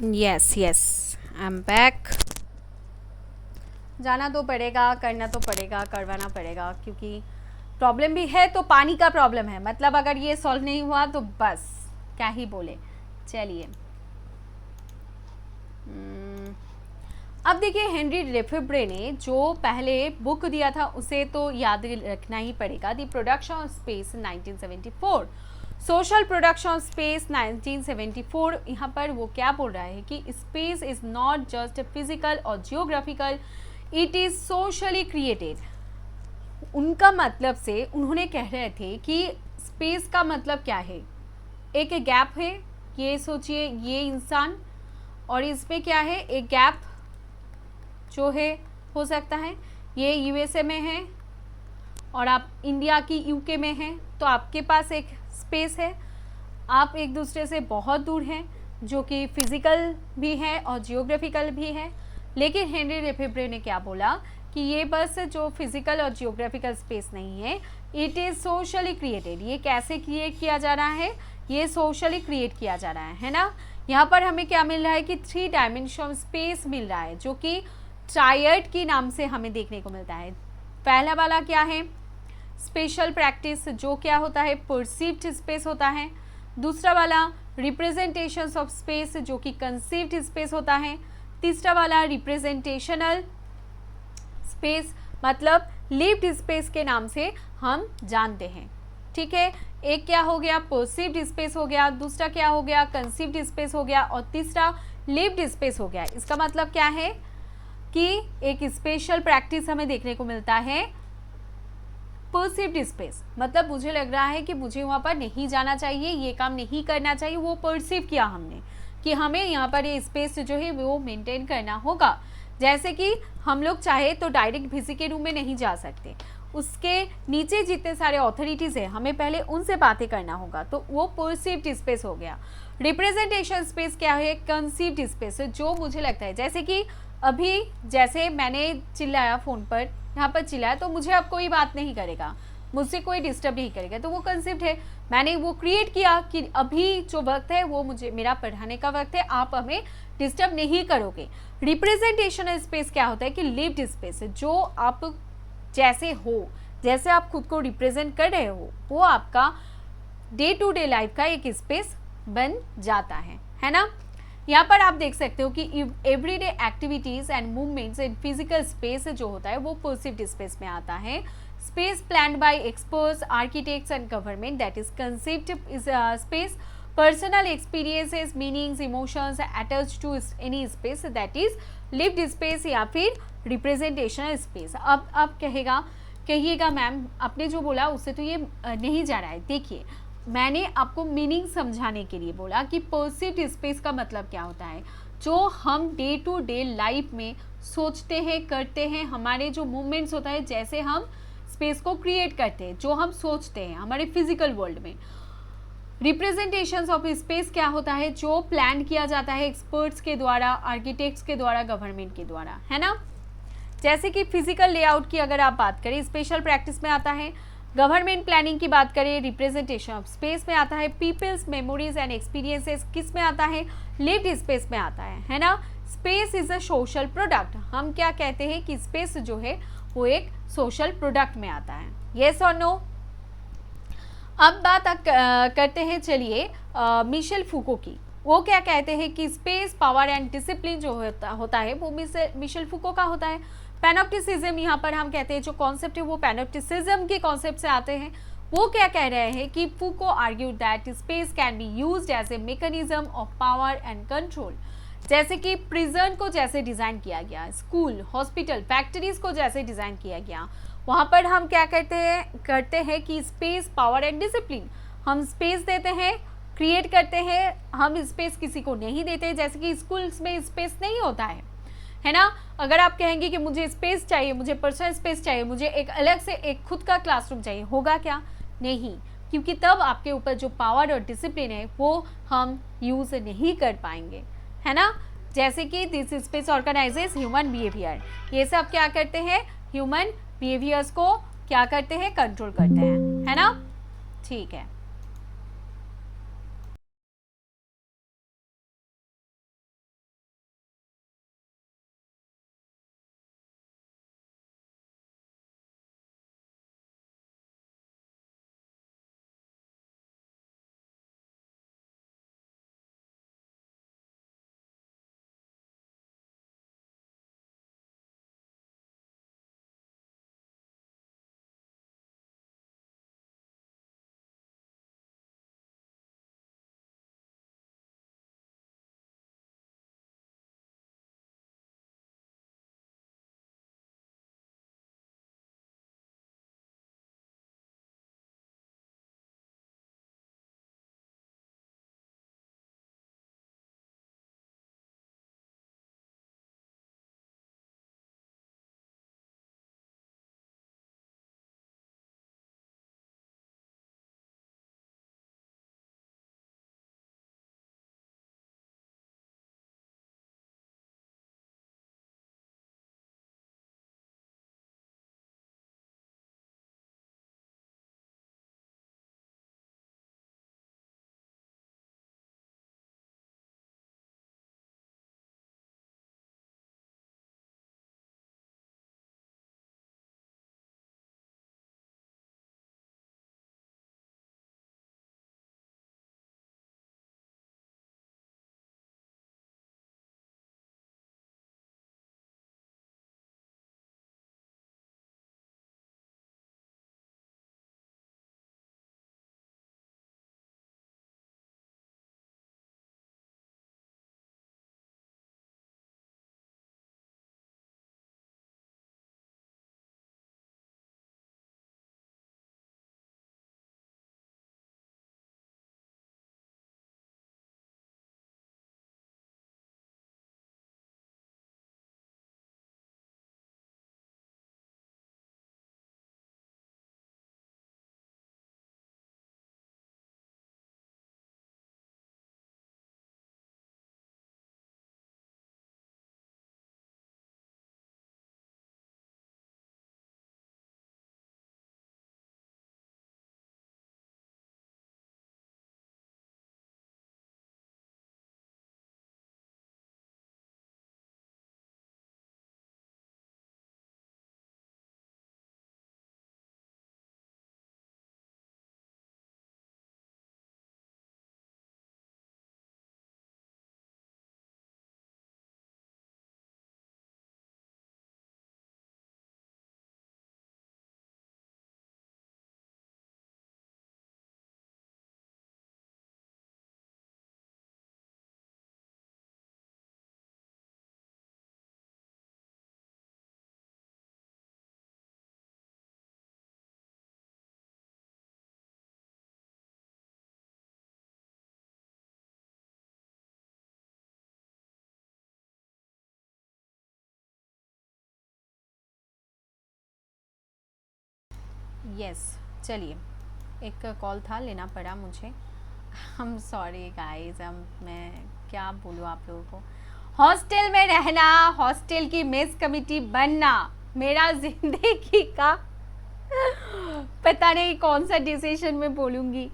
Yes I am back. जाना तो पड़ेगा, करना तो पड़ेगा, करवाना पड़ेगा, क्योंकि प्रॉब्लम भी है तो पानी का प्रॉब्लम है, मतलब अगर ये सॉल्व नहीं हुआ तो बस क्या ही बोले। चलिए अब देखिए हेनरी लेफेब्रे ने जो पहले बुक दिया था उसे तो याद रखना ही पड़ेगा, the production of space 1974, social production of space 1974। यहाँ पर वो क्या बोल रहा है कि space is not just physical और geographical, it is socially created. उनका मतलब से उन्होंने कह रहे थे कि स्पेस का मतलब क्या है, एक गैप है, ये सोचिए ये इंसान, और इसमें क्या है, एक गैप जो है हो सकता है ये यूएसए में है और आप इंडिया की यूके में हैं, तो आपके पास एक स्पेस है, आप एक दूसरे से बहुत दूर हैं, जो कि फिजिकल भी है और जियोग्राफिकल भी है। लेकिन हेनरी लेफेब्रे ने क्या बोला कि ये बस जो फिजिकल और जियोग्राफिकल स्पेस नहीं है, इट इज़ सोशली क्रिएटेड। ये कैसे क्रिएट किया जा रहा है, ये सोशली क्रिएट किया जा रहा है ना। यहाँ पर हमें क्या मिल रहा है कि 3 डायमेंशन स्पेस मिल रहा है, जो कि ट्रायड के नाम से हमें देखने को मिलता है। पहला वाला क्या है, स्पेशल प्रैक्टिस, जो क्या होता है, परसीव्ड स्पेस होता है। दूसरा वाला रिप्रेजेंटेशंस ऑफ स्पेस, जो कि कंसीव्ड स्पेस होता है। तीसरा वाला रिप्रेजेंटेशनल स्पेस, मतलब लिव्ड स्पेस के नाम से हम जानते हैं। ठीक है, एक क्या हो गया, परसीव्ड स्पेस हो गया, दूसरा क्या हो गया, कंसीव्ड स्पेस हो गया, और तीसरा लिव्ड स्पेस हो गया। इसका मतलब क्या है कि एक स्पेशल प्रैक्टिस हमें देखने को मिलता है परसीव्ड स्पेस, मतलब मुझे लग रहा है कि मुझे वहाँ पर नहीं जाना चाहिए, ये काम नहीं करना चाहिए, वो परसीव किया हमने कि हमें यहाँ पर ये स्पेस जो है वो मेंटेन करना होगा। जैसे कि हम लोग चाहे तो डायरेक्ट वीसी के रूम में नहीं जा सकते, उसके नीचे जितने सारे अथॉरिटीज़ हैं हमें पहले उनसे बातें करना होगा, तो वो परसीव्ड स्पेस हो गया। रिप्रेजेंटेशन स्पेस क्या है, कंसीव्ड स्पेस, जो मुझे लगता है जैसे कि अभी जैसे मैंने चिल्लाया फ़ोन पर, यहाँ पर चिल्लाया, तो मुझे अब कोई बात नहीं करेगा, मुझसे कोई डिस्टर्ब नहीं करेगा, तो वो कंसेप्ट है, मैंने वो क्रिएट किया कि अभी जो वक्त है वो मुझे मेरा पढ़ाने का वक्त है, आप हमें डिस्टर्ब नहीं करोगे। रिप्रेजेंटेशनल स्पेस क्या होता है कि लिव्ड स्पेस, जो आप जैसे हो, जैसे आप खुद को रिप्रेजेंट कर रहे हो, वो आपका डे टू डे लाइफ का एक स्पेस बन जाता है ना। यहाँ पर आप देख सकते हो कि everyday activities and movements in physical space जो होता है वो परसीव्ड स्पेस में आता है। Space planned by experts, architects and government, that is conceived space, personal experiences, meanings, emotions attached to any space, that is lived space या फिर representational space. अब कहिएगा मैम आपने जो बोला उससे तो ये नहीं जा रहा है। देखिए मैंने आपको मीनिंग समझाने के लिए बोला कि परसीव्ड स्पेस का मतलब क्या होता है, जो हम डे टू डे लाइफ में सोचते हैं, करते हैं, हमारे जो मूवमेंट्स होता है, जैसे हम स्पेस को क्रिएट करते हैं, जो हम सोचते हैं हमारे फिजिकल वर्ल्ड में। रिप्रेजेंटेशंस ऑफ स्पेस क्या होता है, जो प्लान किया जाता है एक्सपर्ट्स के द्वारा, आर्किटेक्ट्स के द्वारा, गवर्नमेंट के द्वारा, है ना। जैसे कि फिजिकल लेआउट की अगर आप बात करें, स्पेशल प्रैक्टिस में आता है। गवर्नमेंट प्लानिंग की बात करें, रिप्रेजेंटेशन ऑफ स्पेस में आता है। पीपल्स मेमोरीज एंड एक्सपीरियंसेस किस में आता है, लिव्ड स्पेस में आता है ना। Space is a social product, हम क्या कहते हैं कि स्पेस जो है वो एक सोशल प्रोडक्ट में आता है। येस और नो। अब बात करते हैं चलिए मिशेल फूको की। वो क्या कहते हैं कि स्पेस, पावर एंड डिसिप्लिन जो होता है वो मिशेल फूको का होता है। पैनोप्टिसिज्म यहाँ पर हम कहते हैं जो कॉन्सेप्ट है वो पैनोप्टिसिज्म के कॉन्सेप्ट से आते हैं। वो क्या कह रहे हैं कि Foucault argue that space can be used as a mechanism of power and control. जैसे कि प्रिजन को जैसे डिज़ाइन किया गया, स्कूल, हॉस्पिटल, फैक्ट्रीज को जैसे डिज़ाइन किया गया, वहाँ पर हम क्या करते हैं कि स्पेस, पावर एंड डिसिप्लिन, हम स्पेस देते हैं, क्रिएट करते हैं, हम स्पेस किसी को नहीं देते। जैसे कि स्कूल्स में स्पेस नहीं होता है ना। अगर आप कहेंगे कि मुझे स्पेस चाहिए, मुझे पर्सनल स्पेस चाहिए, मुझे एक अलग से एक खुद का क्लासरूम चाहिए, होगा क्या, नहीं, क्योंकि तब आपके ऊपर जो पावर और डिसिप्लिन है वो हम यूज़ नहीं कर पाएंगे, है ना। जैसे कि this space organises human behaviour, ये सब क्या करते हैं, ह्यूमन बिहेवियर्स को क्या करते हैं, कंट्रोल करते हैं, है ना। ठीक है। यस चलिए, एक कॉल था, लेना पड़ा मुझे। आई एम सॉरी गाइस, मैं क्या बोलूँ आप लोगों को। हॉस्टल में रहना, हॉस्टल की मेस कमिटी बनना मेरा जिंदगी का पता नहीं कौन सा डिसीजन मैं बोलूँगी।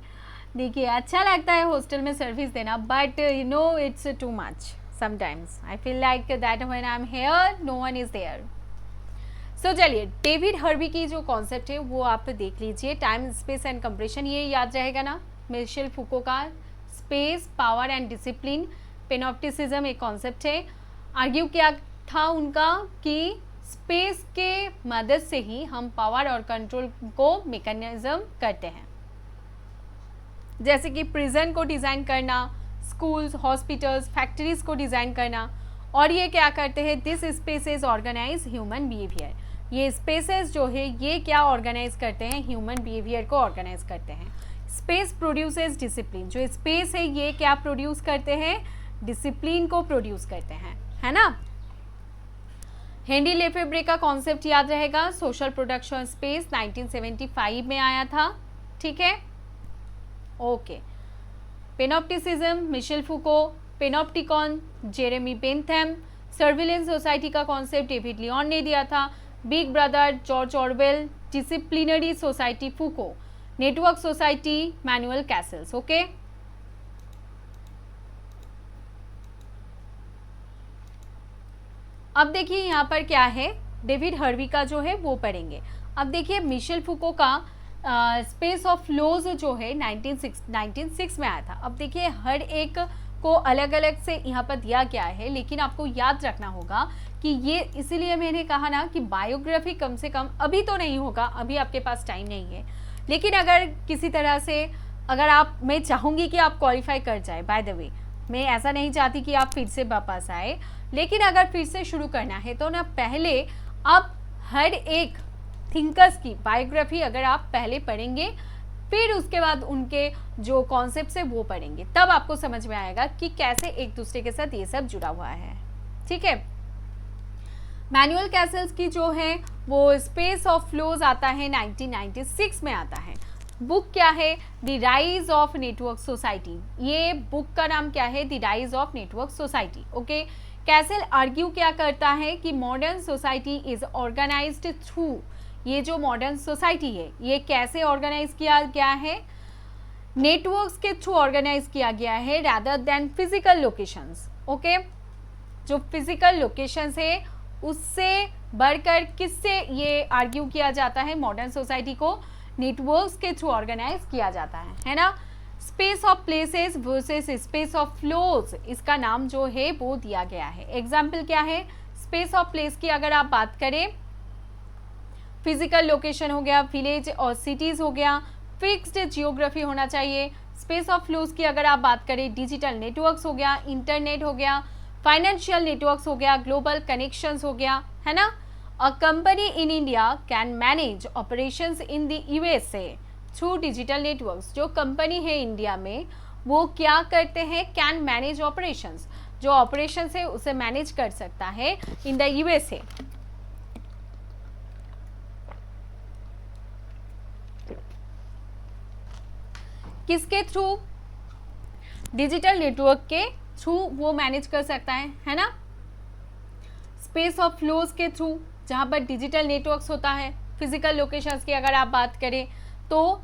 देखिए, अच्छा लगता है हॉस्टल में सर्विस देना, but you know it's too much sometimes. I feel like that when I am here no one is there. So चलिए, डेविड हर्वी की जो कॉन्सेप्ट है वो आप देख लीजिए। टाइम, स्पेस एंड कंप्रेशन, ये याद रहेगा ना। मिशेल फुको का स्पेस, पावर एंड डिसिप्लिन, पेनॉप्टिसिज्म एक कॉन्सेप्ट है। आर्ग्यू क्या था उनका कि स्पेस के मदद से ही हम पावर और कंट्रोल को मैकेनिज्म करते हैं, जैसे कि प्रिजन को डिज़ाइन करना, स्कूल्स, हॉस्पिटल्स, फैक्ट्रीज को डिज़ाइन करना। और ये क्या करते हैं, this spaces organise human behaviour. ये स्पेसेस जो है ये क्या ऑर्गेनाइज करते हैं, ह्यूमन बिहेवियर को ऑर्गेनाइज करते हैं। स्पेस प्रोड्यूसेस डिसिप्लिन, जो स्पेस है ये क्या प्रोड्यूस करते हैं, डिसिप्लिन को प्रोड्यूस करते हैं, है ना। हेनरी लेफेब्रे का कॉन्सेप्ट याद रहेगा, सोशल प्रोडक्शन स्पेस, 1975 में आया था, ठीक है। Okay, panopticism, Michel Foucault, panopticon, Jeremy Bentham, surveillance society का कॉन्सेप्ट डेविड लियोन ने दिया था, Big Brother, George Orwell, disciplinary society Foucault, network society, Manuel Castells. Okay, अब देखिए यहाँ पर क्या है, डेविड हर्वी का जो है वो पढ़ेंगे। अब देखिए, मिशेल फुको का स्पेस ऑफ लॉज जो है 1906 में आया था। अब देखिए, हर एक को अलग अलग से यहाँ पर दिया गया है, लेकिन आपको याद रखना होगा कि ये, इसीलिए मैंने कहा ना कि बायोग्राफी कम से कम अभी तो नहीं होगा, अभी आपके पास टाइम नहीं है, लेकिन अगर किसी तरह से, अगर आप, मैं चाहूँगी कि आप क्वालिफाई कर जाए। बाय द वे, मैं ऐसा नहीं चाहती कि आप फिर से वापस आए, लेकिन अगर फिर से शुरू करना है तो ना पहले आप हर एक थिंकर्स की बायोग्राफी अगर आप पहले पढ़ेंगे, फिर उसके बाद उनके जो कॉन्सेप्ट्स है वो पढ़ेंगे, तब आपको समझ में आएगा कि कैसे एक दूसरे के साथ ये सब जुड़ा हुआ है, ठीक है। मैनुअल कैसल्स की जो है वो स्पेस ऑफ फ्लोज आता है 1996 में आता है। बुक क्या है, the rise of network society. ये बुक का नाम क्या है, the rise of network society. Okay, Castell argue क्या करता है कि modern society is organised through, ये जो मॉडर्न सोसाइटी है ये कैसे ऑर्गेनाइज किया गया है, नेटवर्क्स के थ्रू ऑर्गेनाइज किया गया है rather than physical locations. Okay, जो फिजिकल लोकेशंस है उससे बढ़कर किससे ये आर्ग्यू किया जाता है, मॉडर्न सोसाइटी को नेटवर्क्स के थ्रू ऑर्गेनाइज किया जाता है ना। Space of places versus space of flows, इसका नाम जो है वो दिया गया है। एग्जाम्पल क्या है, स्पेस ऑफ प्लेस की अगर आप बात करें, फिजिकल लोकेशन हो गया, विलेज और सिटीज हो गया, फिक्स्ड जियोग्राफी होना चाहिए। स्पेस ऑफ फ्लोज की अगर आप बात करें, डिजिटल नेटवर्क्स हो गया, इंटरनेट हो गया, फाइनेंशियल नेटवर्क्स हो गया, ग्लोबल कनेक्शंस हो गया, है ना। A company in India can manage operations in the USA through digital networks. जो कंपनी है इंडिया में वो क्या करते हैं, कैन मैनेज ऑपरेशंस, जो ऑपरेशंस है उसे मैनेज कर सकता है इन द यूएसए। किसके थ्रू, डिजिटल नेटवर्क के थ्रू वो मैनेज कर सकता है ना। स्पेस ऑफ फ्लोज के थ्रू, जहाँ पर डिजिटल नेटवर्क्स होता है। फिजिकल लोकेशंस की अगर आप बात करें तो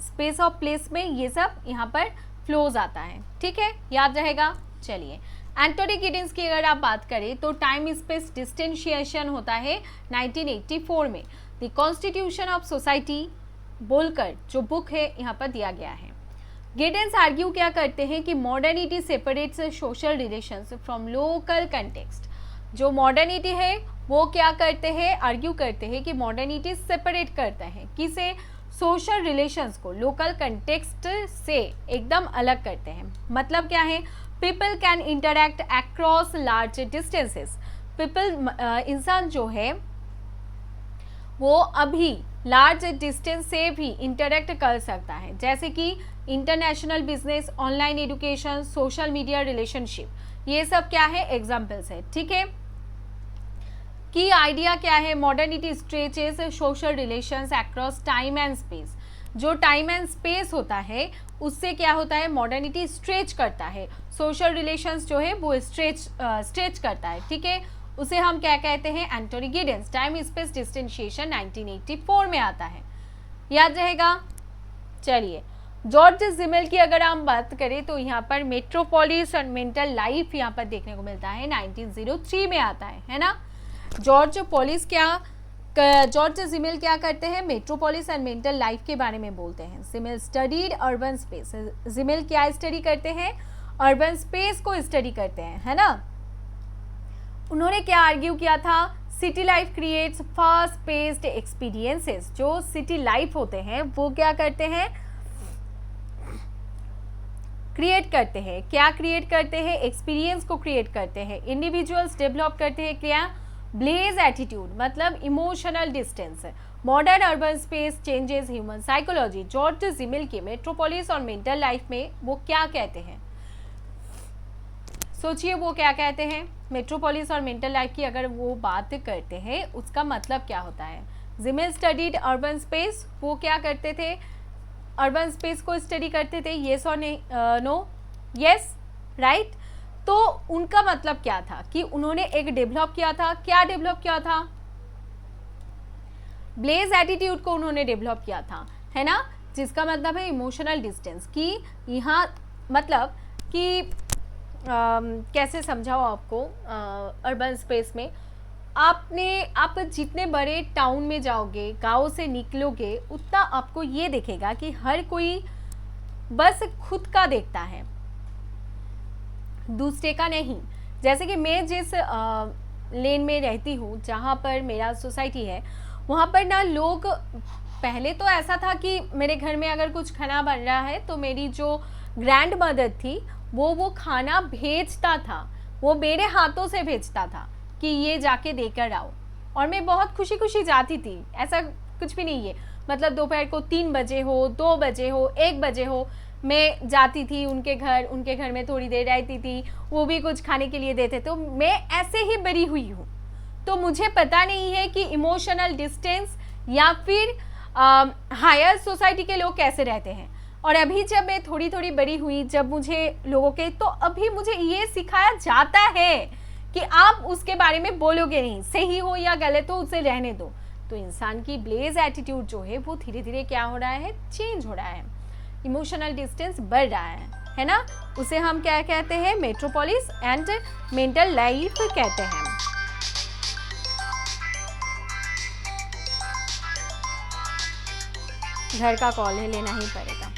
स्पेस ऑफ प्लेस में ये सब यहाँ पर फ्लोज आता है, ठीक है, याद रहेगा। चलिए, एंटोनी गिडिंस की अगर आप बात करें तो टाइम स्पेस डिस्टेंशिएशन होता है 1984 में। द कॉन्स्टिट्यूशन ऑफ सोसाइटी बोलकर जो बुक है यहाँ पर दिया गया है। गिडिंस आर्ग्यू क्या करते हैं कि modernity separates social relations from local context. जो मॉडर्निटी है वो क्या करते हैं, आर्ग्यू करते हैं कि मॉडर्निटी सेपरेट करता है किसे, सोशल रिलेशंस को लोकल कंटेक्स्ट से एकदम अलग करते हैं। मतलब क्या है, people can interact across large distances. People, इंसान जो है वो अभी लार्ज डिस्टेंस से भी इंटरेक्ट कर सकता है, जैसे कि international business, online education, social media relationship, ये सब क्या है, एग्जाम्पल्स है, ठीक है। की आइडिया क्या है, modernity stretches social relations across time and space. जो टाइम एंड स्पेस होता है उससे क्या होता है, मॉडर्निटी स्ट्रेच करता है, सोशल रिलेशंस जो है वो स्ट्रेच करता है, ठीक है। उसे हम क्या कहते हैं, एंटोनी गिडेंस टाइम स्पेस डिस्टेंशिएशन 1984 में आता है, याद रहेगा। चलिए, जॉर्ज जिमेल की अगर हम बात करें तो यहाँ पर मेट्रोपोलिस और मेंटल लाइफ यहाँ पर देखने को मिलता है, 1903 में आता है ना। जॉर्ज जिमेल क्या करते हैं, मेट्रोपोलिस एंड मेंटल लाइफ के बारे में बोलते हैं। Gmail studied urban space, Gmail क्या स्टडी करते हैं, अर्बन स्पेस को स्टडी करते हैं, है ना। उन्होंने क्या आर्ग्यू किया था, city life creates fast paced experiences. जो सिटी लाइफ होते हैं वो क्या करते हैं, क्रिएट करते हैं, क्या क्रिएट करते हैं, एक्सपीरियंस को क्रिएट करते हैं। इंडिविजुअल्स डेवलप करते हैं क्या, ब्लेज एटीट्यूड, मतलब emotional distance. Modern urban space changes human psychology. George Gmail के मेट्रोपोलिस और मेंटल लाइफ में वो क्या कहते हैं, सोचिए वो क्या कहते हैं। मेट्रोपोलिस और मेंटल लाइफ की अगर वो बात करते हैं उसका मतलब क्या होता है। जिमेल स्टडीड अर्बन स्पेस, वो क्या करते थे, अर्बन स्पेस को स्टडी करते थे, येस और नो, येस, राइट। तो उनका मतलब क्या था कि उन्होंने एक डेवलप किया था, क्या डेवलप किया था, ब्लेज एटीट्यूड को उन्होंने डेवलप किया था, है ना। जिसका मतलब है इमोशनल डिस्टेंस, कि यहाँ मतलब कि कैसे समझाओ आपको, अर्बन स्पेस में आप जितने बड़े टाउन में जाओगे, गांव से निकलोगे, उतना आपको ये दिखेगा कि हर कोई बस खुद का देखता है, दूसरे का नहीं। जैसे कि मैं जिस लेन में रहती हूँ, जहाँ पर मेरा सोसाइटी है, वहाँ पर ना लोग, पहले तो ऐसा था कि मेरे घर में अगर कुछ खाना बन रहा है तो मेरी जो ग्रैंड मदर थी वो खाना भेजता था, वो मेरे हाथों से भेजता था कि ये जाके देकर आओ, और मैं बहुत खुशी खुशी जाती थी। ऐसा कुछ भी नहीं है, मतलब दोपहर को 3 बजे हो, 2 बजे हो, 1 बजे हो, मैं जाती थी उनके घर में थोड़ी देर रहती थी, वो भी कुछ खाने के लिए देते। तो मैं ऐसे ही बड़ी हुई हूँ, तो मुझे पता नहीं है कि इमोशनल डिस्टेंस या फिर हायर सोसाइटी के लोग कैसे रहते हैं। और अभी जब मैं थोड़ी थोड़ी बड़ी हुई, जब मुझे लोगों के, तो अभी मुझे ये सिखाया जाता है कि आप उसके बारे में बोलोगे नहीं, सही हो या गलत हो उसे रहने दो। तो इंसान की ब्लेज एटीट्यूड जो है वो धीरे धीरे क्या हो रहा है, चेंज हो रहा है, इमोशनल डिस्टेंस बढ़ रहा है ना। उसे हम क्या कहते हैं, मेट्रोपोलिस एंड मेंटल लाइफ कहते हैं। घर का कॉल है, लेना ही पड़ेगा।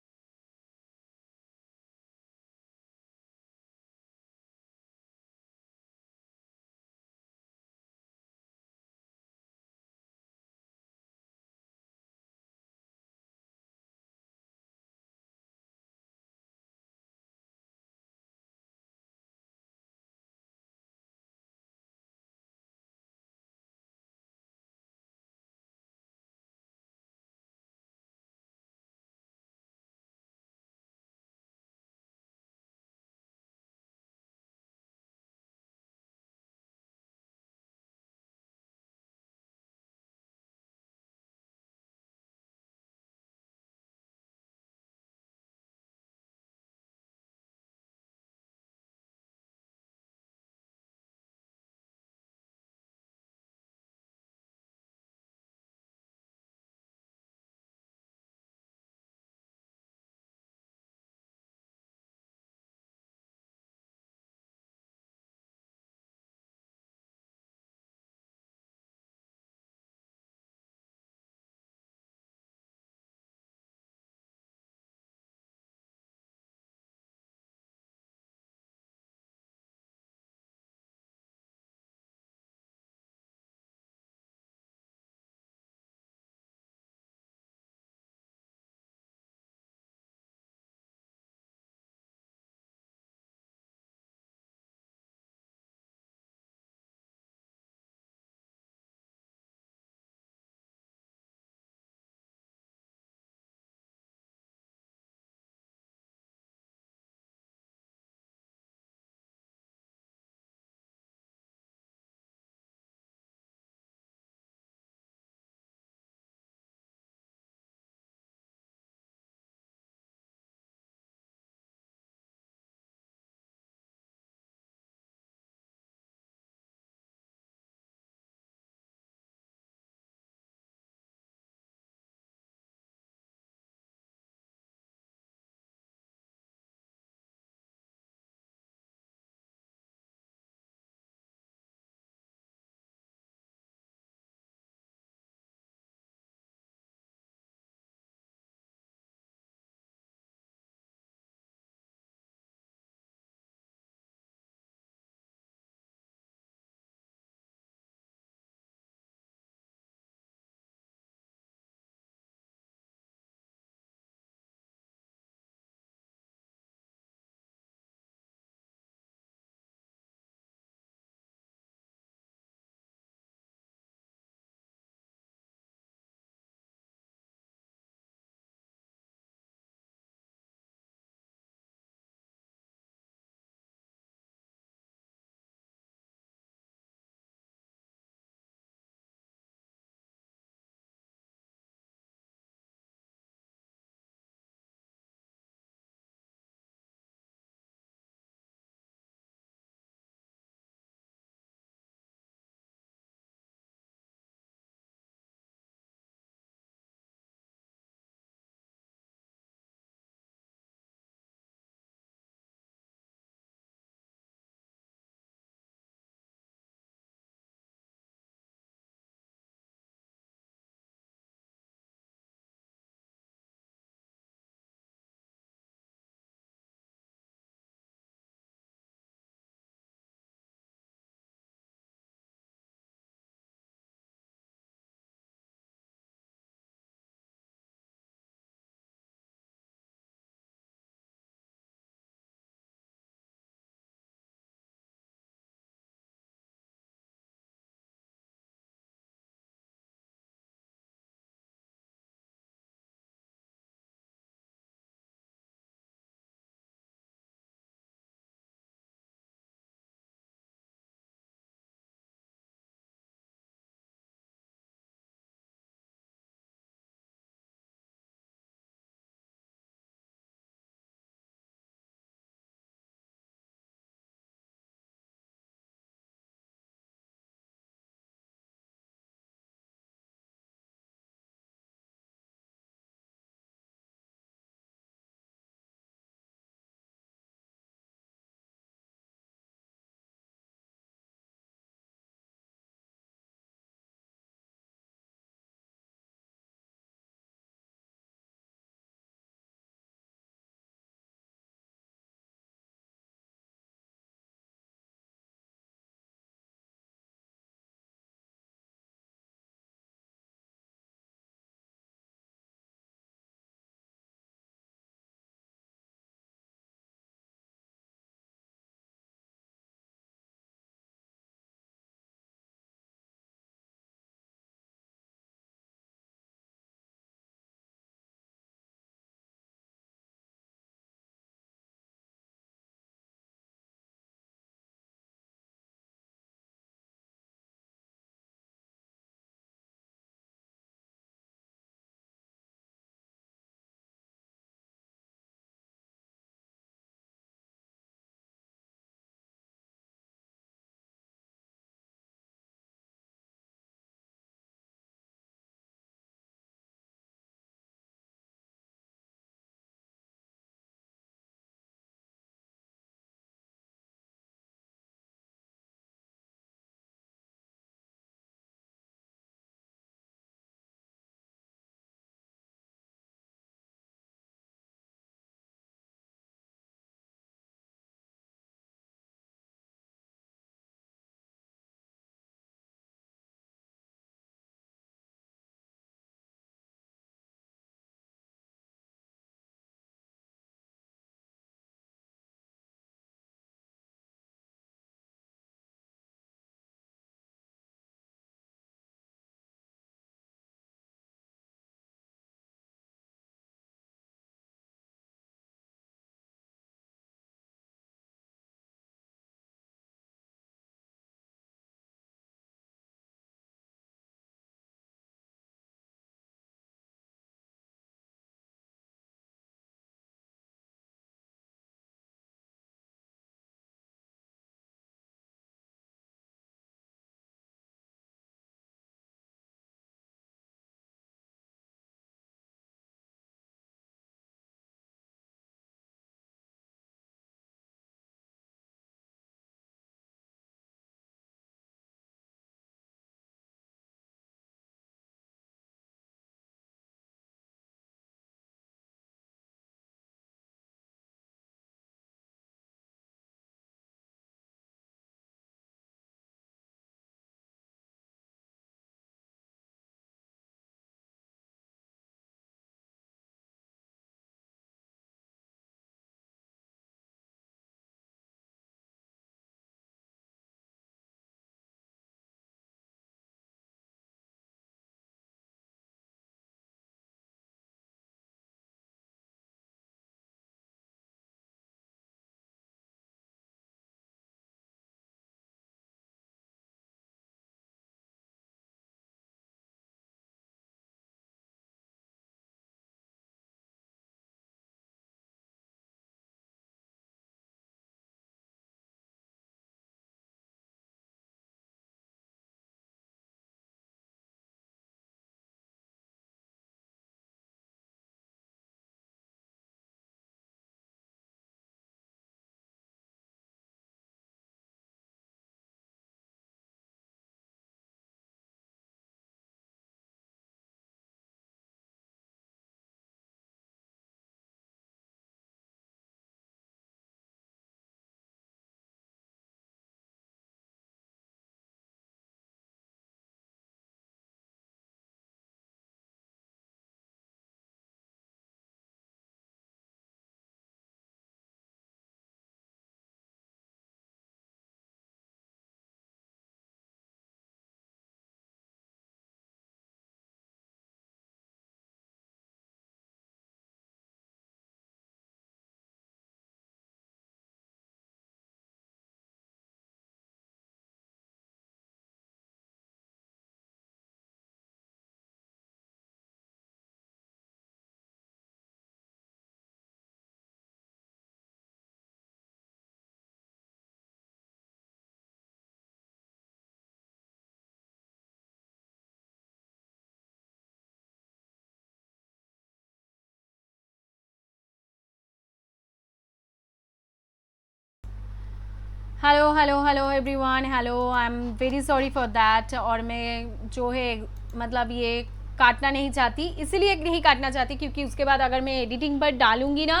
Hello hello hello everyone, hello, I am very sorry for that. और मैं जो है मतलब ये काटना नहीं चाहती, इसीलिए नहीं काटना चाहती क्योंकि उसके बाद अगर मैं एडिटिंग पर डालूंगी ना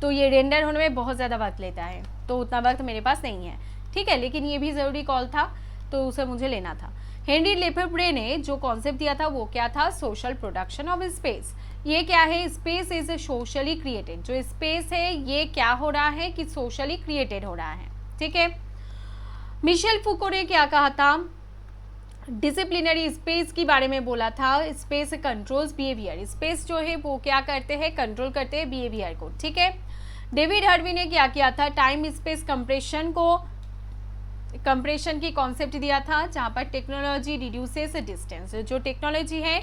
तो ये रेंडर होने में बहुत ज़्यादा वक्त लेता है, तो उतना वक्त मेरे पास नहीं है, ठीक है। लेकिन ये भी ज़रूरी कॉल था तो उसे मुझे लेना था। हेनरी लेफेब्रे ने जो कॉन्सेप्ट दिया था वो क्या था? Social production of space. ये क्या है? Space is socially created. जो स्पेस है ये क्या हो रहा है कि सोशली क्रिएटेड हो रहा है, ठीक है। मिशेल फूको ने क्या कहा था? डिसिप्लिनरी स्पेस के बारे में बोला था। Space controls behaviour. स्पेस जो है वो क्या करते हैं? कंट्रोल करते हैं बिहेवियर को, ठीक है। डेविड हर्वी ने क्या किया था? टाइम स्पेस कंप्रेशन की कॉन्सेप्ट दिया था, जहां पर टेक्नोलॉजी रिड्यूसेस डिस्टेंस। जो टेक्नोलॉजी है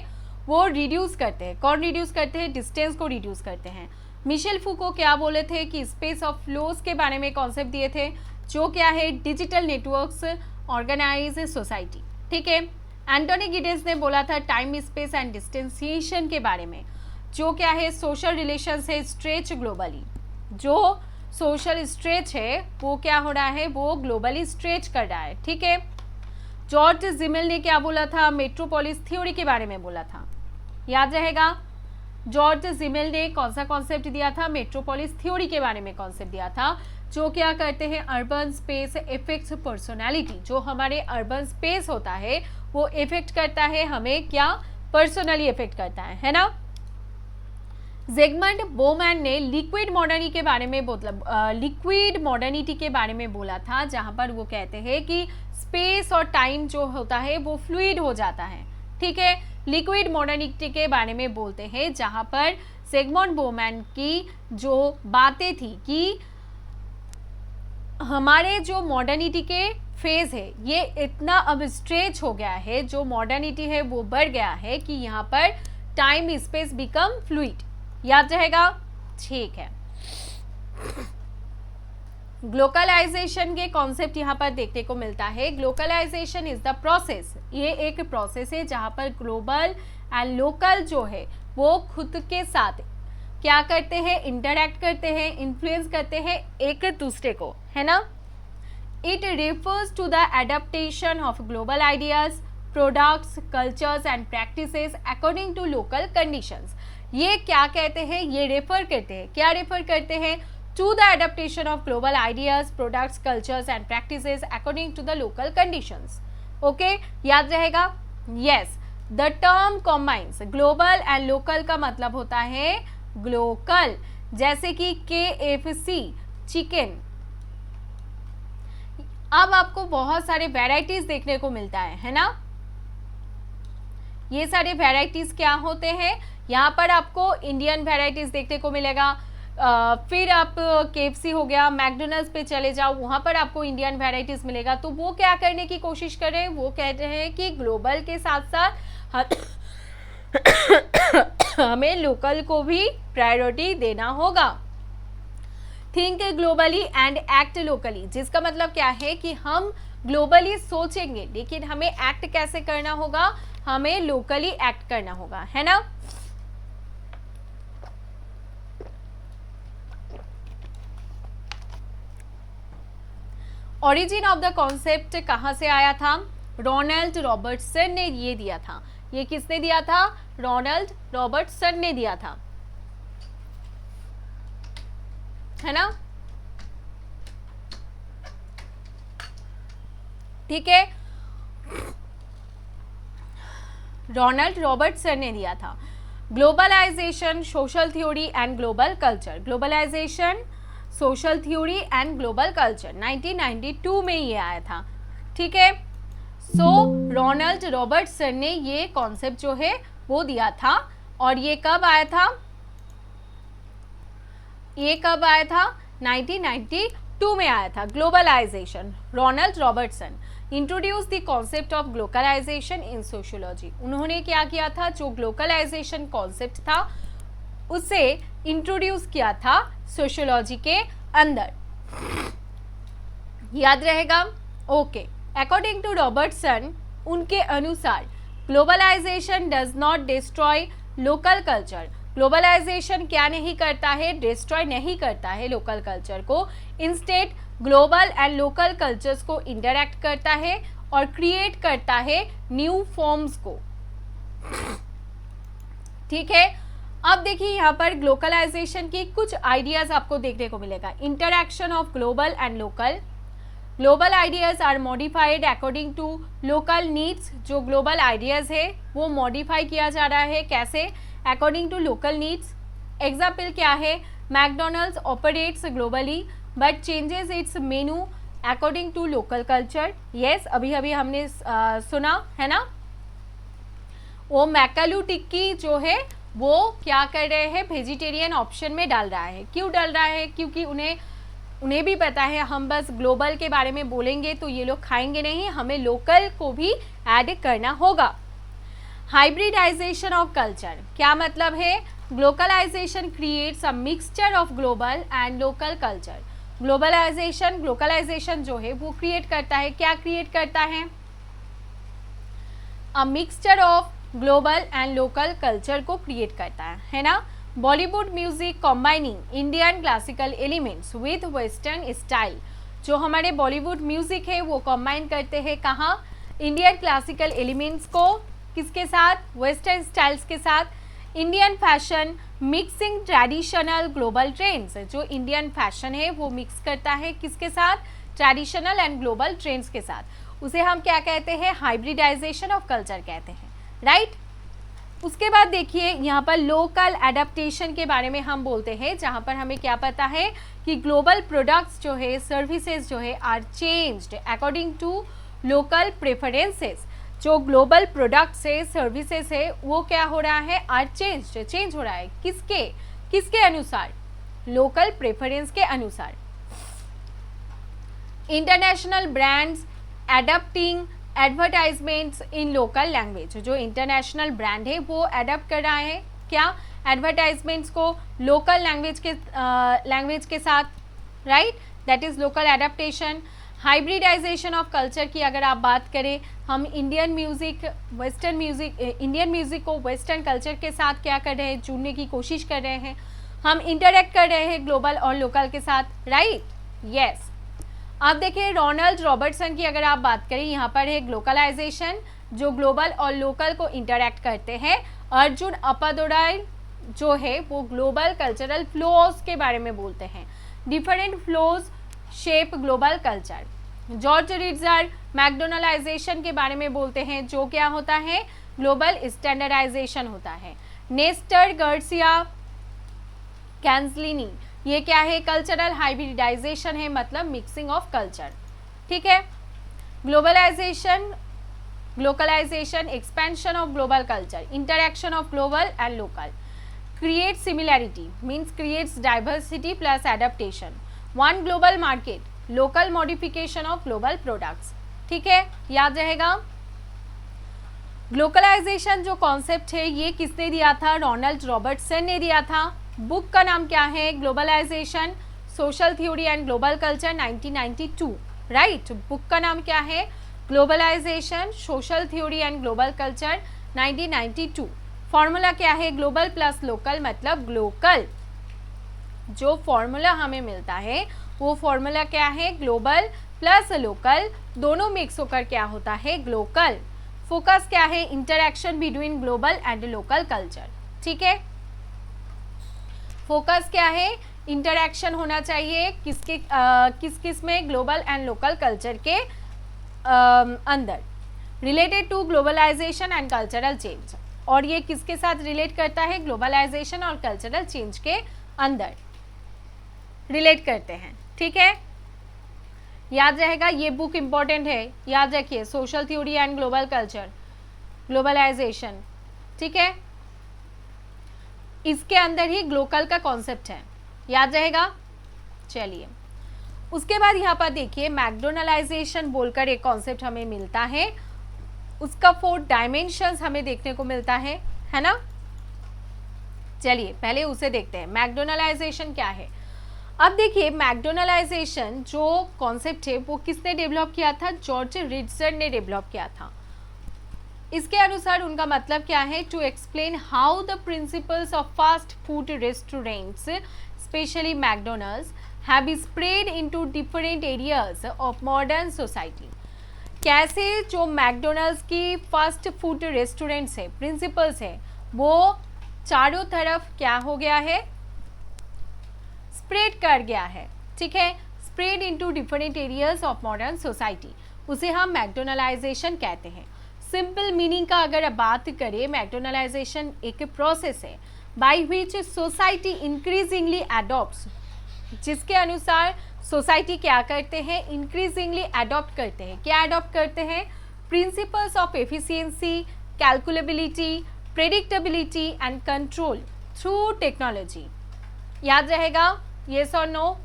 वो रिड्यूस करते हैं। कौन रिड्यूस करते हैं? डिस्टेंस को रिड्यूस करते हैं। मिशेल फूको क्या बोले थे कि स्पेस ऑफ फ्लोस के बारे में कॉन्सेप्ट दिए थे, जो क्या है? डिजिटल नेटवर्क्स ऑर्गेनाइज सोसाइटी, ठीक है। एंटोनी गिडेंस ने बोला था टाइम स्पेस एंड डिस्टेंसिएशन के बारे में, जो क्या है? सोशल रिलेशन से स्ट्रेच ग्लोबली। जो सोशल स्ट्रेच है वो क्या हो रहा है? वो ग्लोबली स्ट्रेच कर रहा है, ठीक है। जॉर्ज जिमेल ने क्या बोला था? मेट्रोपोलिस थ्योरी के बारे में बोला था, याद रहेगा। जॉर्ज जिमेल ने कौन सा कॉन्सेप्ट दिया था? मेट्रोपोलिस थ्योरी के बारे में कॉन्सेप्ट दिया था, जो क्या करते हैं? Urban space effects personality. जो हमारे अर्बन स्पेस होता है वो इफेक्ट करता है हमें, क्या? पर्सनली इफेक्ट करता है ना। ज़िगमंड बोमैन ने लिक्विड मॉडर्निटी के बारे में लिक्विड मॉडर्निटी के बारे में बोला था, जहां पर वो कहते हैं कि स्पेस और टाइम जो होता है वो फ्लूइड हो जाता है, ठीक है। लिक्विड मॉडर्निटी के बारे में बोलते हैं, जहां पर ज़िगमंड बोमैन की जो बातें थी कि हमारे जो मॉडर्निटी के फेज है ये इतना अब स्ट्रेच हो गया है, जो मॉडर्निटी है वो बढ़ गया है कि यहाँ पर टाइम स्पेस बिकम फ्लूइड, याद रहेगा, ठीक है। ग्लोबलाइजेशन के कॉन्सेप्ट यहाँ पर देखने को मिलता है। ग्लोबलाइजेशन इज द प्रोसेस, ये एक प्रोसेस है जहाँ पर ग्लोबल एंड लोकल जो है वो खुद के साथ क्या करते हैं? इंटरैक्ट करते हैं, इन्फ्लुएंस करते हैं एक दूसरे को, है ना। It refers to the adaptation of global ideas, products, cultures and practices according to local conditions. ये क्या कहते हैं? ये रेफर करते हैं, क्या रेफर करते हैं? To the adaptation of global ideas, products, cultures and practices according to the local conditions. Okay, याद रहेगा। Yes, the term combines global and local का मतलब होता है ग्लोकल, जैसे कि KFC चिकन। अब आपको बहुत सारे वैरायटीज देखने को मिलता है ना। ये सारे वैरायटीज क्या होते हैं? यहाँ पर आपको इंडियन वैरायटीज देखने को मिलेगा। फिर आप KFC हो गया, मैकडोनल्ड्स पे चले जाओ, वहाँ पर आपको इंडियन वैरायटीज मिलेगा। तो वो क्या करने की कोशिश कर रहे हैं? वो कह रहे हैं कि ग्लोबल के साथ साथ हमें लोकल को भी प्रायोरिटी देना होगा। Think globally and act locally, जिसका मतलब क्या है कि हम ग्लोबली सोचेंगे लेकिन हमें एक्ट कैसे करना होगा? हमें लोकली एक्ट करना होगा, है ना। ओरिजिन ऑफ द कॉन्सेप्ट कहां से आया था? रोनाल्ड रॉबर्टसन ने ये दिया था। ये किसने दिया था? रोनाल्ड रॉबर्टसन ने दिया था, है ना, ठीक है। रोनाल्ड रॉबर्टसन ने दिया था। Globalisation, social theory and global culture. Globalisation, social theory and global culture 1992 में ये आया था, ठीक है। सो रोनाल्ड रॉबर्टसन ने ये कॉन्सेप्ट जो है वो दिया था। और ये कब आया था? ये कब आया था? 1992 में आया था। Globalisation, Ronald Robertson introduce the concept of globalisation in sociology. उन्होंने क्या किया था? जो ग्लोबलाइजेशन कॉन्सेप्ट था उसे इंट्रोड्यूस किया था सोशियोलॉजी के अंदर, याद रहेगा। ओके, अकॉर्डिंग टू रॉबर्टसन, उनके अनुसार globalisation does not destroy local culture. Globalisation क्या नहीं करता है? डिस्ट्रॉय नहीं करता है लोकल कल्चर को। Instead global and local cultures को इंटरैक्ट करता है और क्रिएट करता है न्यू फॉर्म्स को। ठीक है, अब देखिए यहाँ पर ग्लोबलाइजेशन की कुछ आइडियाज आपको देखने को मिलेगा। Interaction of global and local, global ideas are modified according to local needs. जो ग्लोबल आइडियाज है वो मॉडिफाई किया जा रहा है, कैसे? According to local needs. Example क्या है? McDonald's operates globally but changes its menu according to local culture. Yes, अभी अभी हमने सुना है ना, वो मैकालू टिक्की जो है वो क्या कर रहे हैं, वेजिटेरियन ऑप्शन में डाल रहा है। क्यों डाल रहा है? क्योंकि उन्हें भी पता है हम बस ग्लोबल के बारे में बोलेंगे तो ये लोग खाएंगे नहीं, हमें लोकल को भी ऐड करना होगा। हाइब्रिडाइजेशन ऑफ कल्चर, क्या मतलब है? Globalisation creates a mixture of global and local culture. Globalisation जो है वो क्रिएट करता है, क्या क्रिएट करता है? अ mixture of global and local culture को क्रिएट करता है ना। Bollywood music combining Indian classical elements with western style. जो हमारे बॉलीवुड म्यूजिक है वो कॉम्बाइन करते हैं कहाँ? इंडियन क्लासिकल एलिमेंट्स को किसके साथ? वेस्टर्न स्टाइल्स के साथ। Indian fashion mixing traditional global trends. जो इंडियन फैशन है वो मिक्स करता है किसके साथ? ट्रेडिशनल एंड ग्लोबल ट्रेंड्स के साथ। उसे हम क्या कहते हैं? हाइब्रिडाइजेशन ऑफ कल्चर कहते हैं, राइट। उसके बाद देखिए यहाँ पर लोकल एडेप्टेशन के बारे में हम बोलते हैं, जहाँ पर हमें क्या पता है कि ग्लोबल प्रोडक्ट्स जो है, सर्विसेज जो है are changed according to local preferences. जो ग्लोबल प्रोडक्ट्स है, सर्विसेज है, वो क्या हो रहा है? आर चेंज हो रहा है। किसके अनुसार? लोकल प्रेफरेंस के अनुसार। इंटरनेशनल ब्रांड्स एडप्टिंग एडवर्टाइजमेंट्स इन लोकल लैंग्वेज। जो इंटरनेशनल ब्रांड है वो एडप्ट कर रहा है क्या? एडवर्टाइजमेंट्स को लोकल लैंग्वेज के साथ, right, that is local adaptation. Hybridisation of culture की अगर आप बात करें, हम इंडियन म्यूजिक को वेस्टर्न कल्चर के साथ क्या कर रहे हैं? जोड़ने की कोशिश कर रहे हैं। हम इंटरेक्ट कर रहे हैं ग्लोबल और लोकल के साथ, राइट, यस। अब देखिए रोनाल्ड रॉबर्टसन की अगर आप बात करें, यहाँ पर है ग्लोबलाइजेशन, जो ग्लोबल और लोकल को इंटरैक्ट करते हैं। अर्जुन अपादोराय जो है वो ग्लोबल कल्चरल फ्लोज के बारे में बोलते हैं। Different flows shape global culture. George Ritzer McDonaldization के बारे में बोलते हैं, जो क्या होता है? ग्लोबल स्टैंडर्डाइजेशन होता है। नेस्टर गार्सिया कैंसलिनी, ये क्या है? कल्चरल हाइब्रिडाइजेशन है, मतलब मिक्सिंग ऑफ कल्चर, ठीक है। Globalisation expansion of global culture, interaction of global and local. Create similarity means creates diversity plus adaptation. One global market, local modification of global products, ठीक है, याद रहेगा। ग्लोबलाइजेशन जो concept है ये किसने दिया था? रोनाल्ड रॉबर्टसन ने दिया था। बुक का नाम क्या है? Globalisation social theory and global culture 1992, right. Book का नाम क्या है? Globalisation social theory and global culture 1992। Formula क्या है? ग्लोबल प्लस लोकल मतलब ग्लोकल। जो फॉर्मूला हमें मिलता है वो फॉर्मूला क्या है? ग्लोबल प्लस लोकल, दोनों मिक्स होकर क्या होता है? ग्लोकल। फोकस क्या है? Interaction between global and local culture, ठीक है। फोकस क्या है? इंटरैक्शन होना चाहिए किस में? ग्लोबल एंड लोकल कल्चर के अंदर। Related to globalisation and cultural change, और ये किसके साथ रिलेट करता है? ग्लोबलाइजेशन और कल्चरल चेंज के अंदर रिलेट करते हैं, ठीक है, याद रहेगा। ये बुक इंपॉर्टेंट है, याद रखिए। Social theory and global culture, globalisation, ठीक है, इसके अंदर ही ग्लोकल का कॉन्सेप्ट है, याद रहेगा। चलिए उसके बाद यहाँ पर देखिए मैकडोनलाइजेशन बोलकर एक कॉन्सेप्ट हमें मिलता है, उसका 4 डायमेंशंस हमें देखने को मिलता है ना। चलिए पहले उसे देखते हैं, मैकडोनलाइजेशन क्या है। अब देखिए मैकडोनलाइजेशन जो कॉन्सेप्ट है वो किसने डेवलप किया था? जॉर्ज रिट्जर ने डेवलप किया था। इसके अनुसार उनका मतलब क्या है? To explain how the principles of fast food restaurants specially McDonald's have spread into different areas of modern society. कैसे जो मैकडोनल्ड्स की फास्ट फूड रेस्टोरेंट्स है, प्रिंसिपल्स है, वो चारों तरफ क्या हो गया है, स्प्रेड कर गया है। ठीक है, spread into different areas of modern society, उसे हम मैकडोनलाइजेशन कहते हैं। सिंपल मीनिंग का अगर बात करें, मैकडोनलाइजेशन एक प्रोसेस है बाय व्हिच सोसाइटी इंक्रीजिंगली एडॉप्ट्स, जिसके अनुसार सोसाइटी क्या करते हैं, इंक्रीजिंगली एडॉप्ट करते हैं। क्या एडॉप्ट करते हैं? Principles of efficiency, calculability, predictability and control through technology. याद रहेगा, येस और नो?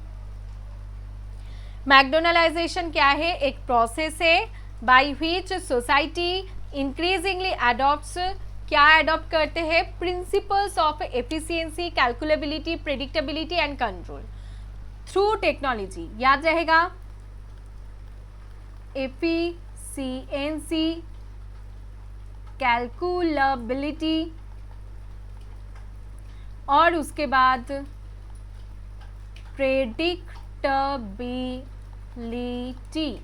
मैकडोनलाइजेशन क्या है? एक प्रोसेस है by which society increasingly adopts, क्या एडॉप्ट करते हैं? Principles of efficiency, calculability, predictability and control through technology. याद रहेगा, एफिशिएंसी, कैलकुलेबिलिटी और उसके बाद प्रेडिक्टेबिलिटी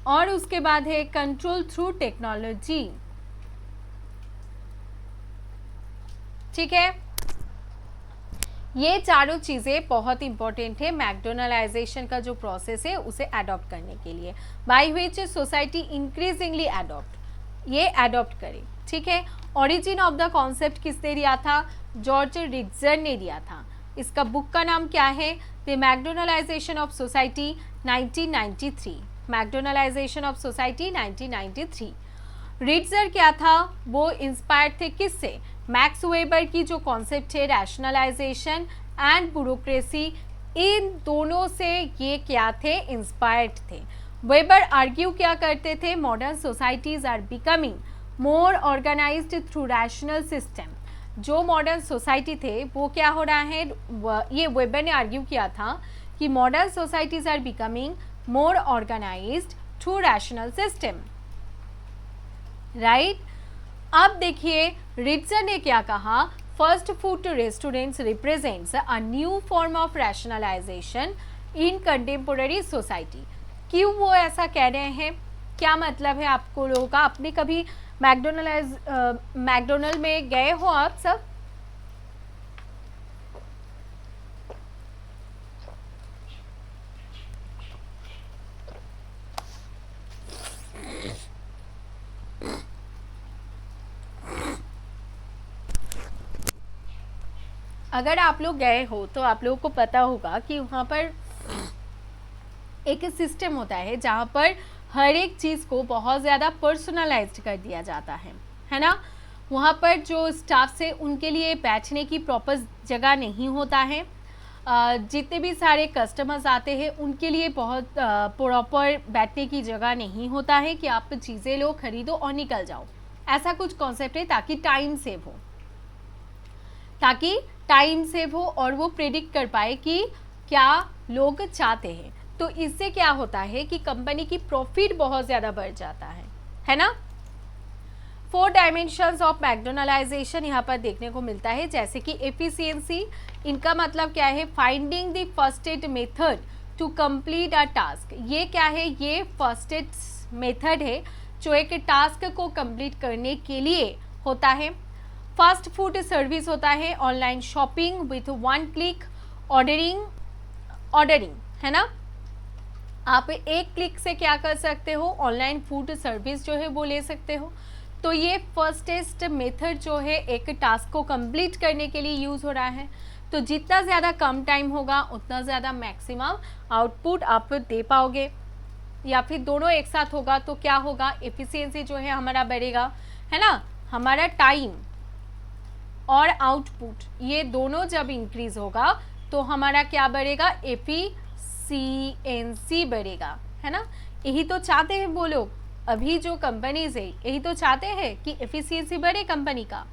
और उसके बाद है कंट्रोल थ्रू टेक्नोलॉजी। ठीक है, ये चारों चीज़ें बहुत इंपॉर्टेंट है मैकडोनलाइजेशन का जो प्रोसेस है उसे अडॉप्ट करने के लिए, bye which society increasingly adopt, ये एडॉप्ट करे। ठीक है, ओरिजिन ऑफ द कॉन्सेप्ट किसने दिया था? जॉर्ज रिट्जर ने दिया था। इसका बुक का नाम क्या है? The McDonaldization of society 1993। McDonaldization of society 1993। Ritzer क्या था? वो इंस्पायर्ड थे किससे? मैक्स वेबर की जो कॉन्सेप्ट है रैशनलाइजेशन एंड ब्यूरोक्रेसी, इन दोनों से ये क्या थे? इंस्पायर्ड थे। वेबर आर्ग्यू क्या करते थे? Modern societies are becoming more organised through rational system. जो मॉडर्न सोसाइटी थे वो क्या हो रहा है, ये वेबर ने आर्ग्यू किया था कि modern societies are becoming more organised through rational system, right. अब देखिए रिट्जर ने क्या कहा, first food restaurants represents a new form of rationalisation in contemporary society. क्यों वो ऐसा कह रहे हैं, क्या मतलब है आपको लोगों का? आपने कभी मैकडोनल्ड में गए हो आप सब? अगर आप लोग गए हो तो आप लोगों को पता होगा कि वहाँ पर एक सिस्टम होता है जहाँ पर हर एक चीज़ को बहुत ज़्यादा पर्सनलाइज्ड कर दिया जाता है ना। वहाँ पर जो स्टाफ से उनके लिए बैठने की प्रॉपर जगह नहीं होता है, जितने भी सारे कस्टमर्स आते हैं उनके लिए बहुत प्रॉपर बैठने की जगह नहीं होता है कि आप चीज़ें लो, खरीदो और निकल जाओ। ऐसा कुछ कॉन्सेप्ट है ताकि टाइम सेव हो और वो प्रेडिक्ट कर पाए कि क्या लोग चाहते हैं। तो इससे क्या होता है कि कंपनी की प्रॉफिट बहुत ज़्यादा बढ़ जाता है ना। 4 डायमेंशंस ऑफ मैकडोनलाइजेशन यहाँ पर देखने को मिलता है, जैसे कि एफिशिएंसी, इनका मतलब क्या है? Finding the fastest method to complete a task. ये क्या है? ये फर्स्टेड मेथड है जो एक टास्क को कंप्लीट करने के लिए होता है। फास्ट फूड सर्विस होता है online shopping with 1 click ordering, है ना। आप एक क्लिक से क्या कर सकते हो? ऑनलाइन फूड सर्विस जो है वो ले सकते हो। तो ये फर्स्टेस्ट मेथड जो है एक टास्क को कंप्लीट करने के लिए यूज़ हो रहा है। तो जितना ज़्यादा कम टाइम होगा उतना ज़्यादा मैक्सिमम आउटपुट आप दे पाओगे, या फिर दोनों एक साथ होगा तो क्या होगा? एफिशिएंसी जो है हमारा बढ़ेगा, है ना। हमारा टाइम और आउटपुट ये दोनों जब इंक्रीज होगा तो हमारा क्या बढ़ेगा? एफिशिएंसी बढ़ेगा, है ना। यही तो चाहते हैं वो लोग, अभी जो कंपनीज है यही तो चाहते हैं कि एफिशिएंसी बढ़े कंपनी का।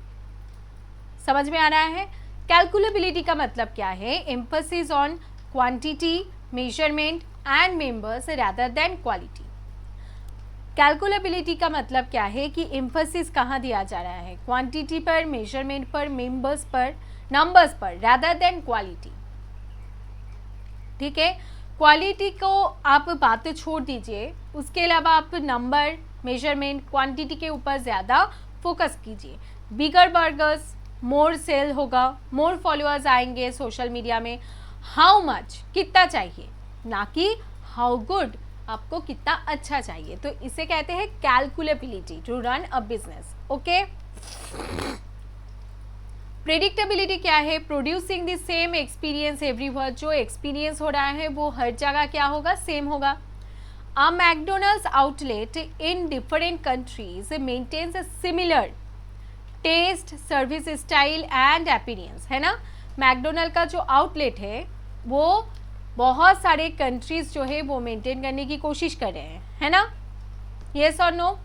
समझ में आ रहा है? कैलकुलेबिलिटी का मतलब क्या है? Emphasis on quantity, measurement and members rather than quality. Calculability का मतलब क्या है कि एम्फसिस कहाँ दिया जा रहा है? क्वांटिटी पर, मेजरमेंट पर, मेंबर्स पर, नंबर्स पर रादर देन क्वालिटी। ठीक है। क्वालिटी को आप बात छोड़ दीजिए, उसके अलावा आप नंबर, मेजरमेंट, क्वांटिटी के ऊपर ज़्यादा फोकस कीजिए। बिगर बर्गर्स, मोर सेल होगा, मोर फॉलोअर्स आएंगे सोशल मीडिया में। हाउ मच, कितना चाहिए, ना कि हाउ गुड, आपको कितना अच्छा चाहिए। तो इसे कहते हैं calculability to run a business. Okay. Predictability क्या है? Producing the same experience everywhere, जो एक्सपीरियंस हो रहा है वो हर जगह क्या होगा, सेम होगा। A McDonald's outlet in different countries maintains a similar taste, service style and appearance, है ना। मैकडोनल्ड का जो आउटलेट है वो बहुत सारे कंट्रीज जो है वो मेंटेन करने की कोशिश कर रहे हैं, है ना। यस और no?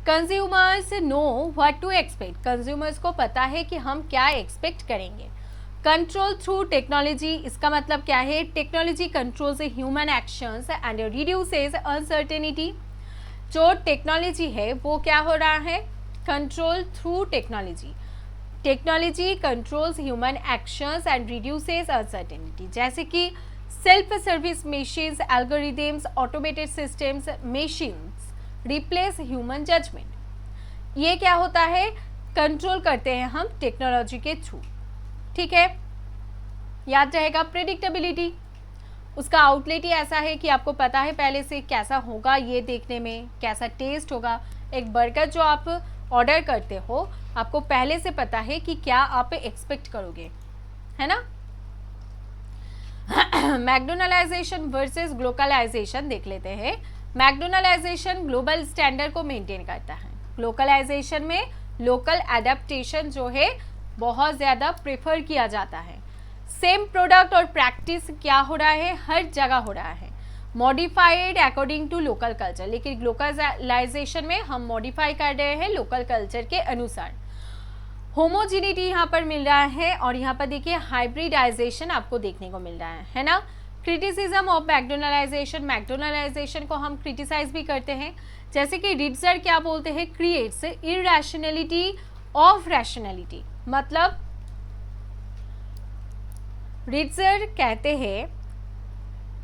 Consumers know what to expect, consumers को पता है कि हम क्या एक्सपेक्ट करेंगे। कंट्रोल थ्रू टेक्नोलॉजी, इसका मतलब क्या है? Technology controls human actions and reduces uncertainty. जो टेक्नोलॉजी है वो क्या हो रहा है? Control through technology, technology controls human actions and reduces uncertainty. जैसे कि self service machines, algorithms, automated systems, machines replace human judgment. ये क्या होता है? कंट्रोल करते हैं हम टेक्नोलॉजी के थ्रू, ठीक है। याद रहेगा प्रेडिक्टेबिलिटी, उसका आउटलेट ही ऐसा है कि आपको पता है पहले से कैसा होगा, ये देखने में कैसा टेस्ट होगा। एक बर्गर जो आप ऑर्डर करते हो, आपको पहले से पता है कि क्या आप एक्सपेक्ट करोगे, है ना। मैकडोनलाइजेशन वर्सेस ग्लोबलाइजेशन देख लेते हैं। मैकडोनलाइजेशन ग्लोबल स्टैंडर्ड को मेंटेन करता है, ग्लोबलाइजेशन में लोकल एडेप्टेशन जो है बहुत ज़्यादा प्रेफर किया जाता है। सेम प्रोडक्ट और प्रैक्टिस क्या हो रहा है? हर जगह हो रहा है, modified according to local culture. लेकिन ग्लोबलाइजेशन में हम मॉडिफाई कर रहे हैं लोकल कल्चर के अनुसार। होमोजिनिटी यहाँ पर मिल रहा है, और यहाँ पर देखिए हाइब्रिडाइजेशन आपको देखने को मिल रहा है ना। क्रिटिसिज्म ऑफ मैकडोनलाइजेशन, मैकडोनलाइजेशन को हम क्रिटिसाइज भी करते हैं। जैसे कि रिट्जर क्या बोलते हैं? Creates irrationality of rationality. मतलब रिट्जर कहते हैं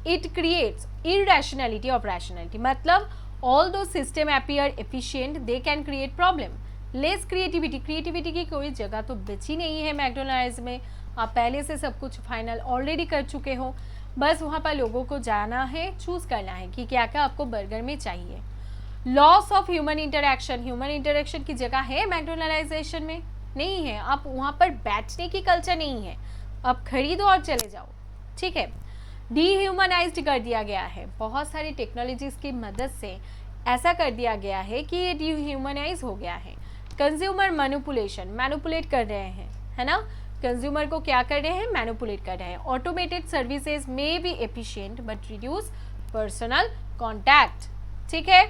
it creates irrationality of rationality, मतलब although system appear efficient they can create problem. Less creativity, creativity की कोई जगह तो बची नहीं है मैकडोनल्ड्स में। आप पहले से सब कुछ फाइनल ऑलरेडी कर चुके हो, बस वहाँ पर लोगों को जाना है, चूज करना है कि क्या क्या आपको बर्गर में चाहिए। Loss of human interaction, human interaction की जगह है मैकडोनलाइजेशन में? नहीं है। आप वहाँ पर बैठने की कल्चर नहीं है, आप खरीदो और चले जाओ, ठीक है। डीह्यूमनाइज्ड कर दिया गया है, बहुत सारी टेक्नोलॉजीज की मदद से ऐसा कर दिया गया है कि ये डीह्यूमनाइज हो गया है। कंज्यूमर मैनिपुलेशन, मैनिपुलेट कर रहे हैं, है ना। कंज्यूमर को क्या कर रहे हैं? मैनिपुलेट कर रहे हैं। Automated services may be efficient but reduce personal contact, ठीक है।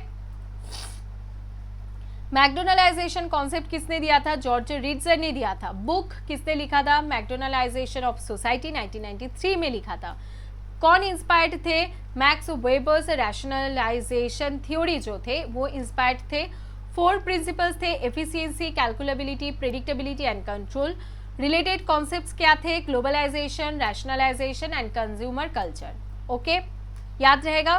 मैकडोनलाइजेशन कॉन्सेप्ट किसने दिया था? जॉर्ज रिट्जर ने दिया था। बुक किसने लिखा था? मैकडोनलाइजेशन ऑफ सोसाइटी 1993 में लिखा था। कौन इंस्पायर्ड थे? मैक्स वेबर्स रैशनलाइजेशन थ्योरी जो थे वो इंस्पायर्ड थे। 4 प्रिंसिपल्स थे, efficiency, calculability, predictability and control. Related concepts क्या थे? Globalization, rationalization and consumer culture. Okay, याद रहेगा?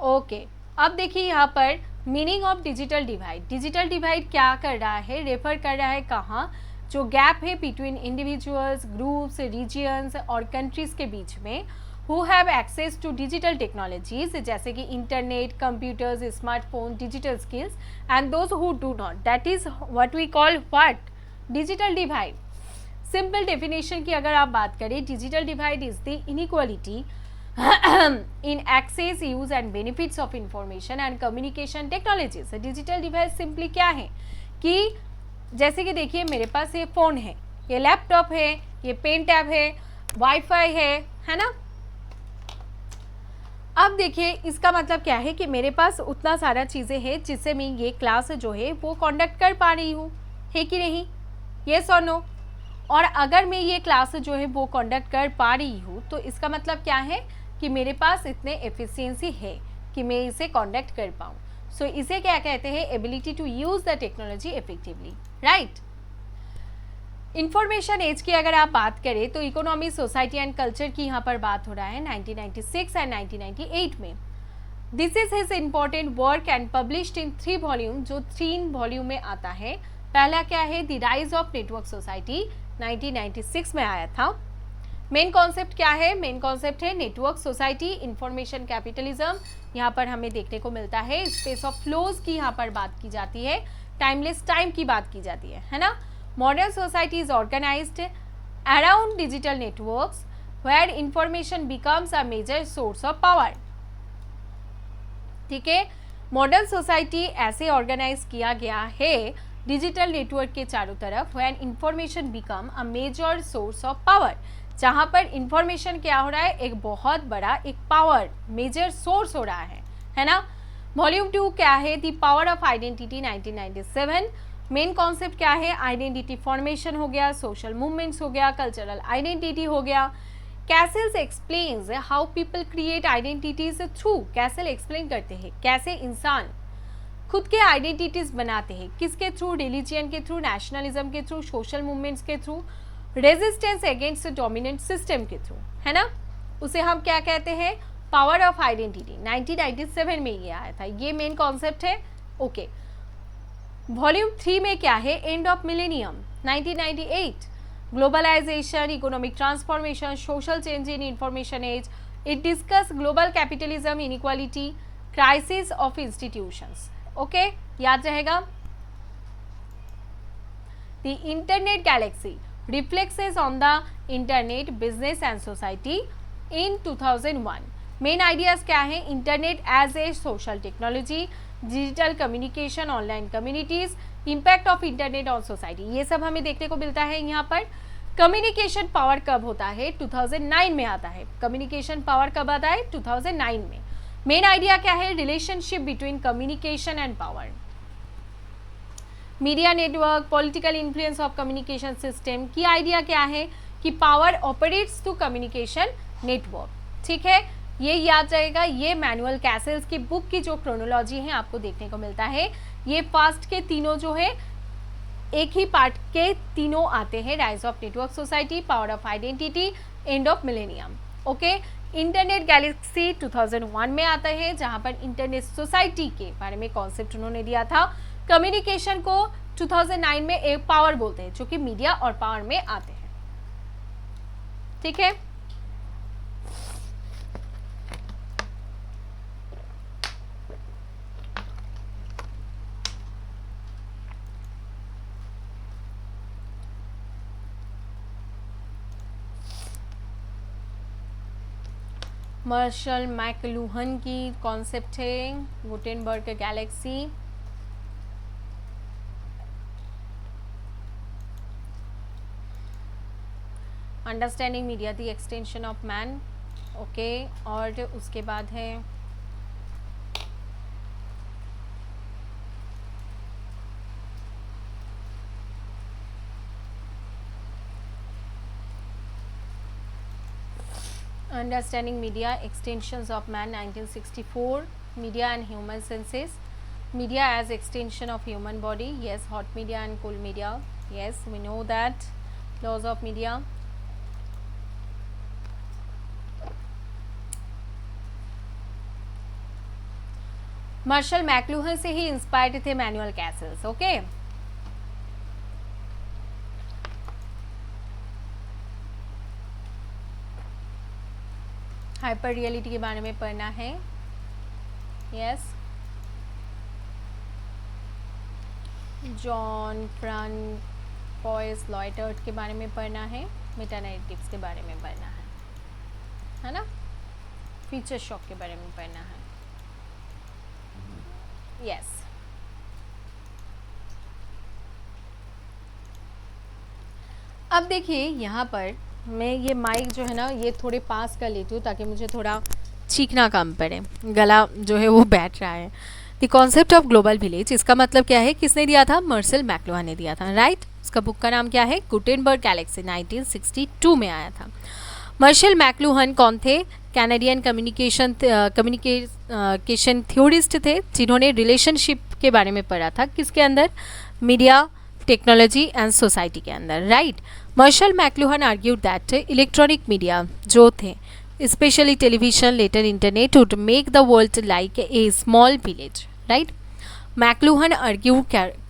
ओके, अब देखिए यहाँ पर meaning of digital divide. Digital divide क्या कर रहा है? रेफर कर रहा है कहाँ? जो गैप है बिटवीन इंडिविजुअल्स, ग्रुप्स, रीजियंस और कंट्रीज के बीच में, who have access to digital technologies जैसे कि internet, computers, smartphone, digital skills, and those who do not, that is what we call what? Digital divide. Simple definition की अगर आप बात करें, digital divide is the inequality in access, use and benefits of information and communication technologies। Digital divide simply क्या है कि जैसे कि देखिए मेरे पास ये फ़ोन है, ये लैपटॉप है, ये पेन टैब है, वाईफाई है ना। अब देखिए इसका मतलब क्या है कि मेरे पास उतना सारा चीज़ें हैं जिससे मैं ये क्लास जो है वो कंडक्ट कर पा रही हूँ, है कि नहीं? येस और नो? और अगर मैं ये क्लास जो है वो कंडक्ट कर पा रही हूँ तो इसका मतलब क्या है कि मेरे पास इतने एफिशिएंसी है कि मैं इसे कंडक्ट कर पाऊँ। सो इसे क्या कहते हैं? Ability to use the technology effectively, right. Information age की अगर आप बात करें तो इकोनॉमी, सोसाइटी एंड कल्चर की यहाँ पर बात हो रहा है 1996 एंड 1998 में। This is his important work and published in 3 volume, जो 3 वॉल्यूम में आता है। पहला क्या है, the rise of network society 1996 में आया था। मेन कॉन्सेप्ट क्या है, मेन कॉन्सेप्ट है नेटवर्क सोसाइटी, इंफॉर्मेशन कैपिटलिज्म। यहाँ पर हमें देखने को मिलता है स्पेस ऑफ फ्लोज की यहाँ पर बात की जाती है, टाइमलेस टाइम की बात की जाती है ना। Modern society is organized around digital networks where information becomes a major source of power. ठीक है, मॉडर्न सोसाइटी ऐसे ऑर्गेनाइज किया गया है डिजिटल नेटवर्क के चारों तरफ, when information become a major source of power, जहां पर इंफॉर्मेशन क्या हो रहा है, एक बहुत बड़ा एक पावर मेजर सोर्स हो रहा है ना। वॉल्यूम 2 क्या है, the power of identity 1997। Main concept क्या है, आइडेंटिटी फॉर्मेशन हो गया, सोशल मूवमेंट्स हो गया, कल्चरल आइडेंटिटी हो गया। Castells explains how people create identities through, Castells explain करते हैं कैसे इंसान खुद के आइडेंटिटीज बनाते हैं, किसके थ्रू, रिलीजियन के थ्रू, नेशनलिज्म के थ्रू, सोशल मूवमेंट्स के through, resistance against dominant system के थ्रू, है ना। उसे हम क्या कहते हैं, पावर ऑफ आइडेंटिटी। 1997 में ये आया था, ये मेन कॉन्सेप्ट है। ओके, वॉल्यूम 3 में क्या है, end of millennium 1998, globalization, economic transformation, social change in information age. It discuss global capitalism, inequality, crisis of institutions. Okay, याद रहेगा। The internet galaxy reflects on the internet, business and society in 2001। Main ideas क्या है, internet as a social technology, digital communication, online communities, impact of internet on society, ये सब हमें देखने को मिलता है यहाँ पर। कम्युनिकेशन पावर कब होता है, 2009 में आता है। कम्युनिकेशन पावर कब आता है, 2009 में। मेन आइडिया क्या है, relationship between communication and power. Media network, political influence of communication system की आइडिया क्या है कि power operates through communication network. ठीक है, ये याद रहेगा। ये मैनुअल कैसेल्स की बुक की जो क्रोनोलॉजी है आपको देखने को मिलता है। ये फास्ट के तीनों जो है एक ही पार्ट के तीनों आते हैं, rise of network society, power of identity, and of millennium. Okay, internet Galaxy 2001 में आता है, जहां पर इंटरनेट सोसाइटी के बारे में कॉन्सेप्ट उन्होंने दिया था। कम्युनिकेशन को 2009 में एक पावर बोलते हैं, जो कि मीडिया और पावर में आते हैं। ठीक है, मार्शल मैकलूहन की कॉन्सेप्ट है Gutenberg galaxy. Understanding media the extension of man. Okay, और उसके बाद है understanding media extensions of man 1964। Media and human senses, media as extension of human body. Yes, hot media and cold media. Yes, we know that. Laws of media. Marshall McLuhan से ही inspired थे Manuel Castells. Okay, hyper reality के बारे में पढ़ना है। Yes, John François लॉयटर्ट के बारे में पढ़ना है। मेटा नैरेटिव्स के बारे में पढ़ना है ना। फीचर शॉक के बारे में पढ़ना है। यस, अब देखिए यहाँ पर मैं ये माइक जो है ना ये थोड़े पास कर लेती हूँ ताकि मुझे थोड़ा चीखना कम पड़े, गला जो है वो बैठ रहा है। The concept of global village, इसका मतलब क्या है, किसने दिया था, मार्शल मैकलूहन ने दिया था, राइट। उसका बुक का नाम क्या है, गुटेनबर्ग गैलेक्सी, 1962 में आया था। मार्शल मैकलूहन कौन थे, कैनेडियन कम्युनिकेशन थ्योरिस्ट थे, जिन्होंने रिलेशनशिप के बारे में पढ़ा था, किसके अंदर, मीडिया, टेक्नोलॉजी एंड सोसाइटी के अंदर, right. Marshall McLuhan argued that electronic media जो थे, especially television, later internet, would make the world like a small village, right. McLuhan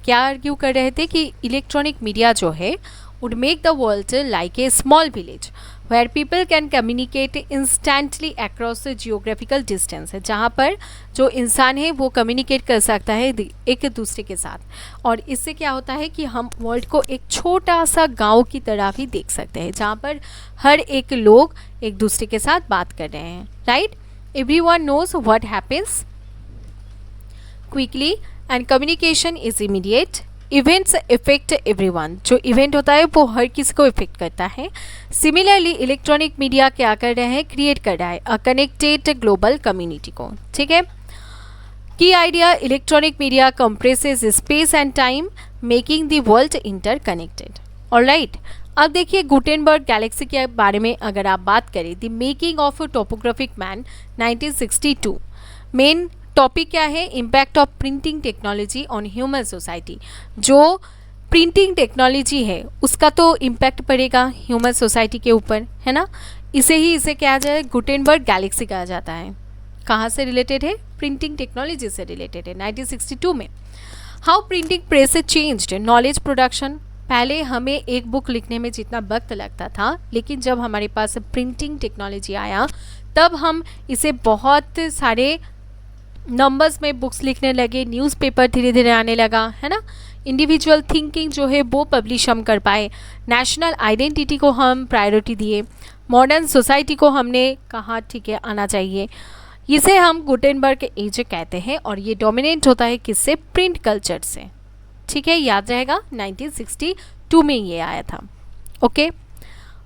क्या आर्ग्यू कर रहे थे कि इलेक्ट्रॉनिक मीडिया जो है would make the world like a small village where people can communicate instantly across the geographical distance, है जहाँ पर जो इंसान है वो कम्युनिकेट कर सकता है एक दूसरे के साथ, और इससे क्या होता है कि हम वर्ल्ड को एक छोटा सा गांव की तरह भी देख सकते हैं जहाँ पर हर एक लोग एक दूसरे के साथ बात कर रहे हैं, right. Everyone knows what happens quickly and communication is immediate, events effect everyone, जो इवेंट होता है वो हर किसी को इफेक्ट करता है। सिमिलरली इलेक्ट्रॉनिक मीडिया क्या कर रहा है, क्रिएट कर रहा है अ कनेक्टेड ग्लोबल कम्युनिटी को, ठीक है। की idea, electronic media compresses space and time making the world interconnected, alright. अब देखिए गुटेनबर्ग गैलेक्सी के बारे में अगर आप बात करें, the making of topographic man 1962, main topic क्या है, impact of printing technology on human society. जो प्रिंटिंग टेक्नोलॉजी है उसका तो इम्पैक्ट पड़ेगा ह्यूमन सोसाइटी के ऊपर, है ना। इसे क्या जाए, गुटेनबर्ग गैलेक्सी कहा जाता है। कहाँ से रिलेटेड है, प्रिंटिंग टेक्नोलॉजी से रिलेटेड है 1962 में। How printing press changed knowledge production, पहले हमें एक बुक लिखने में जितना वक्त लगता था, लेकिन जब हमारे पास प्रिंटिंग टेक्नोलॉजी आया तब हम इसे बहुत सारे नंबर्स में बुक्स लिखने लगे, न्यूज़पेपर धीरे धीरे आने लगा, है ना। इंडिविजुअल थिंकिंग जो है वो पब्लिश हम कर पाए, नेशनल आइडेंटिटी को हम प्रायोरिटी दिए, मॉडर्न सोसाइटी को हमने कहा ठीक है आना चाहिए। इसे हम गुटेनबर्ग के एज कहते हैं और ये डोमिनेट होता है किससे, प्रिंट कल्चर से, ठीक है, याद रहेगा 1962 में ये आया था, okay.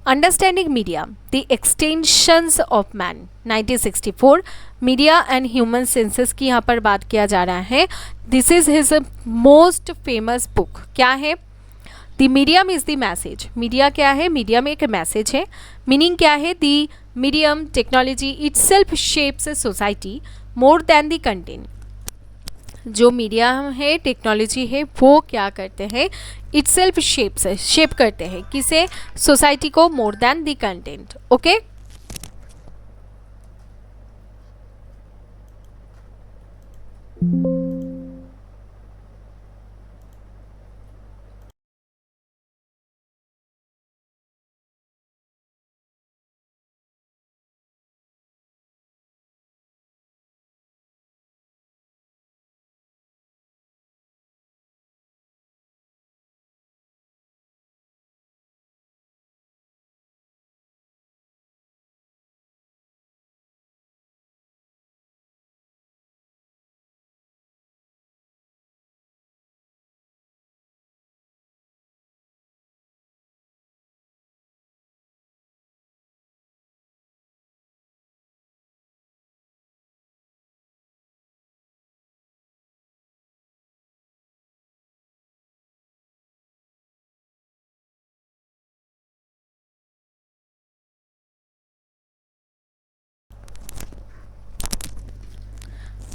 Understanding media the extensions of man 1964, media and human senses की यहाँ पर बात किया जा रहा है। This is his most famous book, क्या है, the medium is the message. Media क्या है, मीडियम एक मैसेज है। मीनिंग क्या है, the medium technology itself shapes society more than the content. जो मीडिया है, टेक्नोलॉजी है, वो क्या करते हैं, इटसेल्फ शेप करते हैं किसे, सोसाइटी को, more than the content, okay.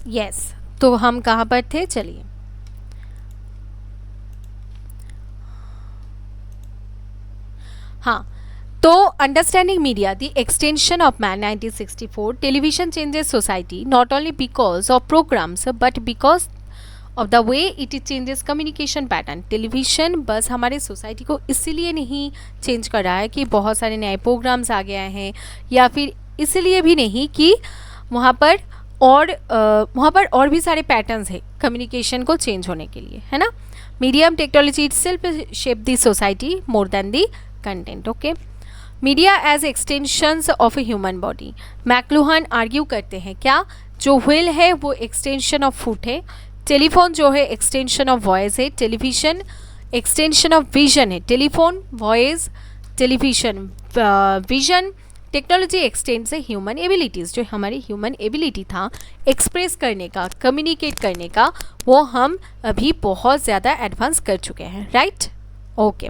Yes, तो हम कहाँ पर थे, चलिए हाँ, तो understanding media the extension of man 1964, television changes society not only because of programs but because of the way it changes communication pattern. Television बस हमारे सोसाइटी को इसीलिए नहीं चेंज कर रहा है कि बहुत सारे नए प्रोग्राम्स आ गए हैं, या फिर इसलिए भी नहीं कि वहाँ पर और भी सारे पैटर्न्स हैं कम्युनिकेशन को चेंज होने के लिए, है ना। Medium technology itself shape the society more than the content, okay. Media as extensions of a human body, McLuhan argue करते हैं क्या, जो व्हील है वो एक्सटेंशन ऑफ फुट है, टेलीफोन जो है एक्सटेंशन ऑफ वॉइस है, टेलीविजन एक्सटेंशन ऑफ विजन है, telephone voice television vision, technology extends human abilities, जो हमारी ह्यूमन एबिलिटी था एक्सप्रेस करने का, कम्युनिकेट करने का, वो हम अभी बहुत ज़्यादा एडवांस कर चुके हैं, राइट, ओके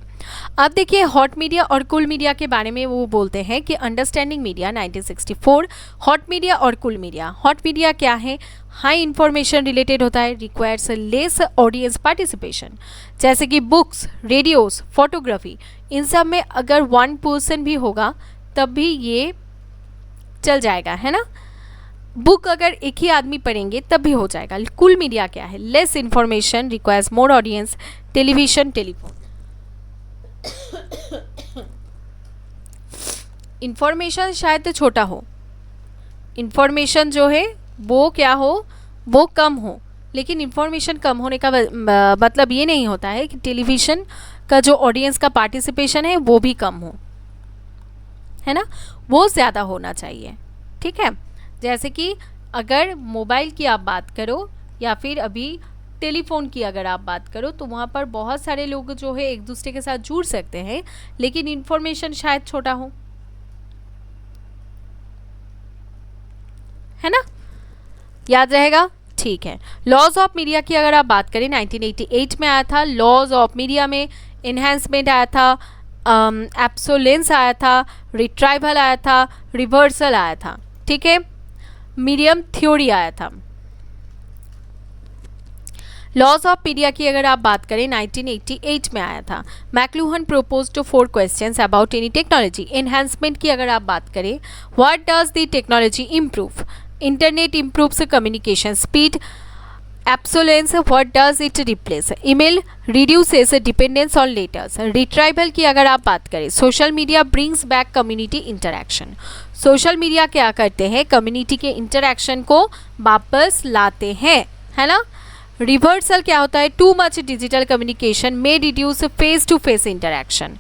अब देखिए हॉट मीडिया और कूल मीडिया के बारे में वो बोलते हैं कि अंडरस्टैंडिंग मीडिया 1964। हॉट मीडिया और कूल मीडिया, हॉट मीडिया क्या है, हाई इंफॉर्मेशन रिलेटेड होता है, रिक्वायर्स लेस ऑडियंस पार्टिसिपेशन, जैसे कि बुक्स, रेडियोस, फोटोग्राफी, इन सब में अगर 1 पर्सन भी होगा तब भी ये चल जाएगा, है ना। बुक अगर एक ही आदमी पढ़ेंगे तब भी हो जाएगा। कूल मीडिया क्या है, less information, requires more audience, television, telephone. Information शायद छोटा हो, इंफॉर्मेशन जो है वो क्या हो, वो कम हो, लेकिन इंफॉर्मेशन कम होने का मतलब ये नहीं होता है कि टेलीविज़न का जो ऑडियंस का पार्टिसिपेशन है वो भी कम हो, है ना, वो ज़्यादा होना चाहिए। ठीक है, जैसे कि अगर मोबाइल की आप बात करो या फिर अभी टेलीफोन की अगर आप बात करो तो वहाँ पर बहुत सारे लोग जो है एक दूसरे के साथ जुड़ सकते हैं, लेकिन इंफॉर्मेशन शायद छोटा हो, है ना, याद रहेगा। ठीक है, लॉज ऑफ मीडिया की अगर आप बात करें 1988 में आया था। लॉज ऑफ मीडिया में इन्हेंसमेंट आया था, एब्सोलेंस आया था, रिट्राइवल आया था, रिवर्सल आया था। ठीक है, मीडियम थ्योरी आया था। लॉज ऑफ मीडिया की अगर आप बात करें 1988 में आया था। McLuhan proposed 4 questions about any technology. Enhancement की अगर आप बात करें, what does the technology improve, internet improves communication speed. Obsolescence, what does it replace, email reduces dependence on letters. Retrieval की अगर आप बात करें, social media brings back community interaction. Social media क्या करते हैं, कम्युनिटी के इंटरेक्शन को वापस लाते हैं, है ना। रिवर्सल क्या होता है, टू मच डिजिटल कम्युनिकेशन में reduce face to face interaction.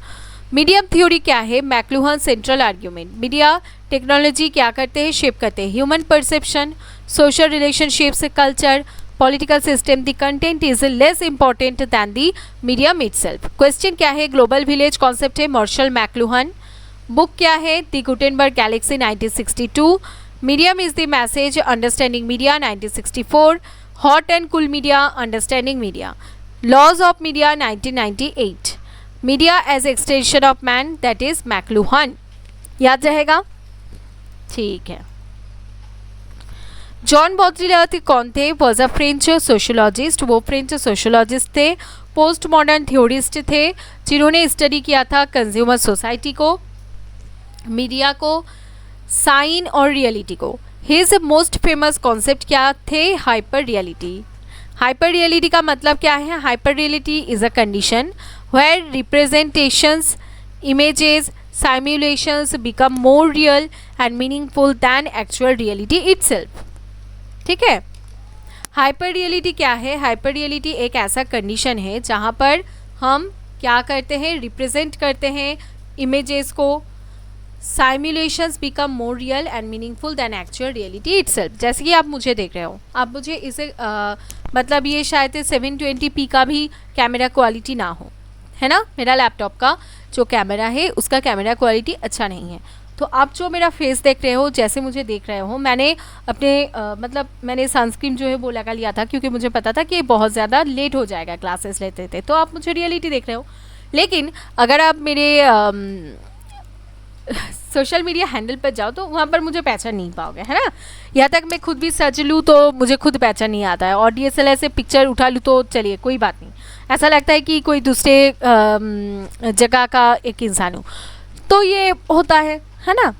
Medium theory क्या है, McLuhan central argument. Media technology क्या करते हैं, शेप करते हैं human perception, social relationships, culture, political system. The content is less important than the medium itself. Question क्या है, ग्लोबल विलेज कॉन्सेप्ट है मार्शल मैक्लूहन। बुक क्या है, the Gutenberg galaxy 1962। Medium is the message, understanding media 1964। Hot and cool media, understanding media. Laws of media 1998। Media as extension of man, that is McLuhan. याद रहेगा, ठीक है। John बॉड्रिलार्ड कौन थे, was a French sociologist. वो French sociologist थे, post modern theorist थे, जिन्होंने स्टडी किया था कंज्यूमर सोसाइटी को, मीडिया को, साइन और रियलिटी को। हिज मोस्ट फेमस कॉन्सेप्ट क्या थे, हाइपर रियलिटी। हाइपर रियलिटी का मतलब क्या है, hyper reality is a condition where representations, images, simulations become more real and meaningful than actual reality itself। ठीक है, हाइपर रियलिटी क्या है, हाइपर रियलिटी एक ऐसा कंडीशन है जहाँ पर हम क्या करते हैं, रिप्रेजेंट करते हैं इमेजेस को, simulations become more real and meaningful than actual reality itself. जैसे कि आप मुझे देख रहे हो, आप मुझे इसे मतलब ये शायद 720p का भी कैमरा क्वालिटी ना हो, है ना। मेरा लैपटॉप का जो कैमरा है उसका कैमरा क्वालिटी अच्छा नहीं है, तो आप जो मेरा फेस देख रहे हो, जैसे मुझे देख रहे हो, मैंने अपने मतलब मैंने सनस्क्रीन जो है वो लगा लिया था क्योंकि मुझे पता था कि बहुत ज़्यादा लेट हो जाएगा क्लासेस लेते थे, तो आप मुझे रियलिटी देख रहे हो। लेकिन अगर आप मेरे सोशल मीडिया हैंडल पर जाओ तो वहाँ पर मुझे पहचान नहीं पाओगे, है ना। यहाँ तक मैं खुद भी सज लूँ तो मुझे खुद पहचान नहीं आता है, और DSLR से पिक्चर उठा लूँ तो चलिए कोई बात नहीं, ऐसा लगता है कि कोई दूसरे जगह का एक इंसान हूँ। तो ये होता है ना।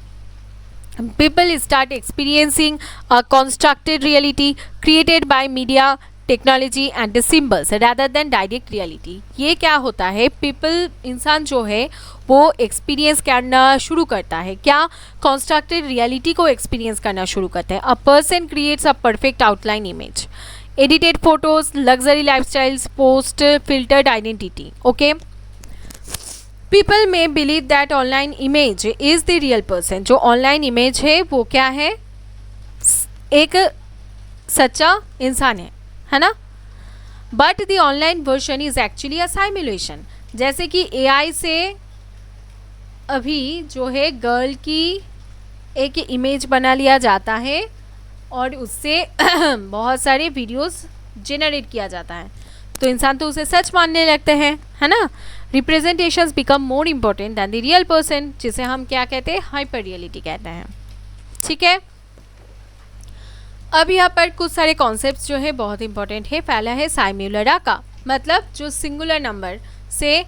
People start experiencing a constructed reality created by media, technology and symbols rather than direct reality. ये क्या होता है, पीपल, इंसान जो है वो एक्सपीरियंस करना शुरू करता है, क्या, कंस्ट्रक्टेड रियलिटी को एक्सपीरियंस करना शुरू करते हैं। A person creates a perfect outline image, edited photos, luxury lifestyles, post filtered identity. Okay, people में believe that online image is the real person. जो ऑनलाइन इमेज है वो क्या है, एक सच्चा इंसान है ना। But the online version is actually a simulation. जैसे कि AI से अभी जो है गर्ल की एक इमेज बना लिया जाता है और उससे बहुत सारे वीडियोस जनरेट किया जाता है। तो इंसान तो उसे सच मानने लगते हैं, है ना। Representations become more important than the real person, जिसे हम क्या कहते हैं, हाइपर रियलिटी कहते हैं। ठीक है, अब यहाँ पर कुछ सारे कॉन्सेप्ट्स जो है बहुत इंपॉर्टेंट है। पहला है साइम्युलरा का, मतलब जो सिंगुलर नंबर से,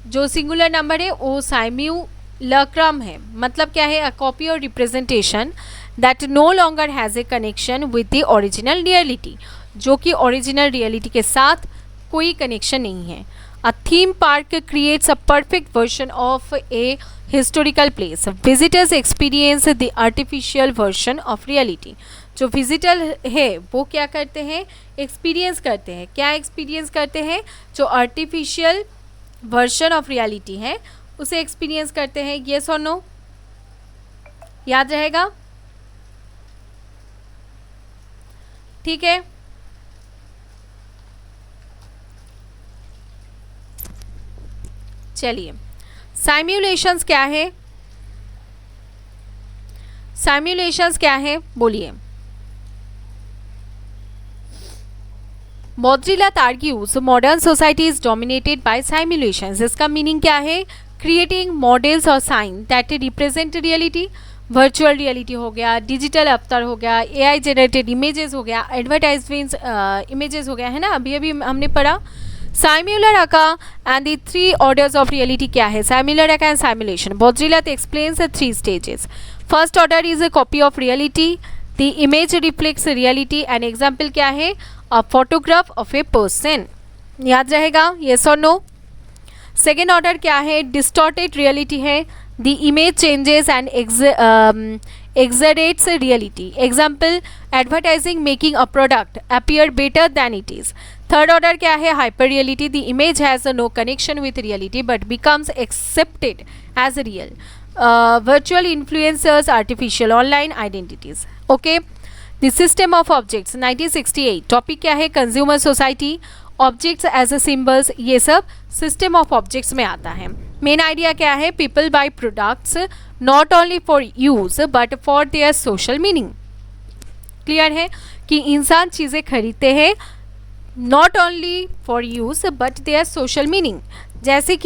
जो सिंगुलर नंबर है वो साइम्युलक्रम है, मतलब क्या है, अ कॉपी और representation that no longer has a connection with the original reality, जो कि ओरिजिनल रियलिटी के साथ कोई कनेक्शन नहीं है। A theme park creates a perfect version of a historical place, visitors experience the artificial version of reality. जो visitor है वो क्या करते हैं, एक्सपीरियंस करते हैं। क्या एक्सपीरियंस करते हैं, जो आर्टिफिशियल वर्जन ऑफ रियलिटी है उसे एक्सपीरियंस करते हैं। येस और नो, याद रहेगा, ठीक है। चलिए, साइम्युलेशंस क्या है, साइम्युलेशंस क्या है बोलिए। Baudrillard argues modern society is dominated by simulations. इसका मीनिंग क्या है, क्रिएटिंग मॉडल्स और sign that represent reality. Virtual reality हो गया, डिजिटल अवतार हो गया, एआई जनरेटेड इमेजेस हो गया, एडवर्टाइजमेंट्स इमेजेस हो गया, है ना, अभी अभी हमने पढ़ा। Simulacra and the 3 orders of reality क्या है, simulacra and simulation. Baudrillard explains the 3 stages. First order is a copy of reality. The image reflects reality. An example क्या है, a photograph of a person. याद रहेगा, yes or no. Second order क्या है, distorted reality है. The image changes and exaggerates reality. Example, advertising making a product appear better than it is. Third order क्या है, hyper reality. The image has no connection with reality but becomes accepted as real. Virtual influencers, artificial online identities. Okay. The system of objects 1968. Topic क्या है, consumer society, objects as a symbols, ये सब system of objects में आता है. Main idea क्या है, people buy products not only for use but for their social meaning. Clear है कि इंसान चीज़ें खरीदते हैं not only for use but their social meaning. जैसे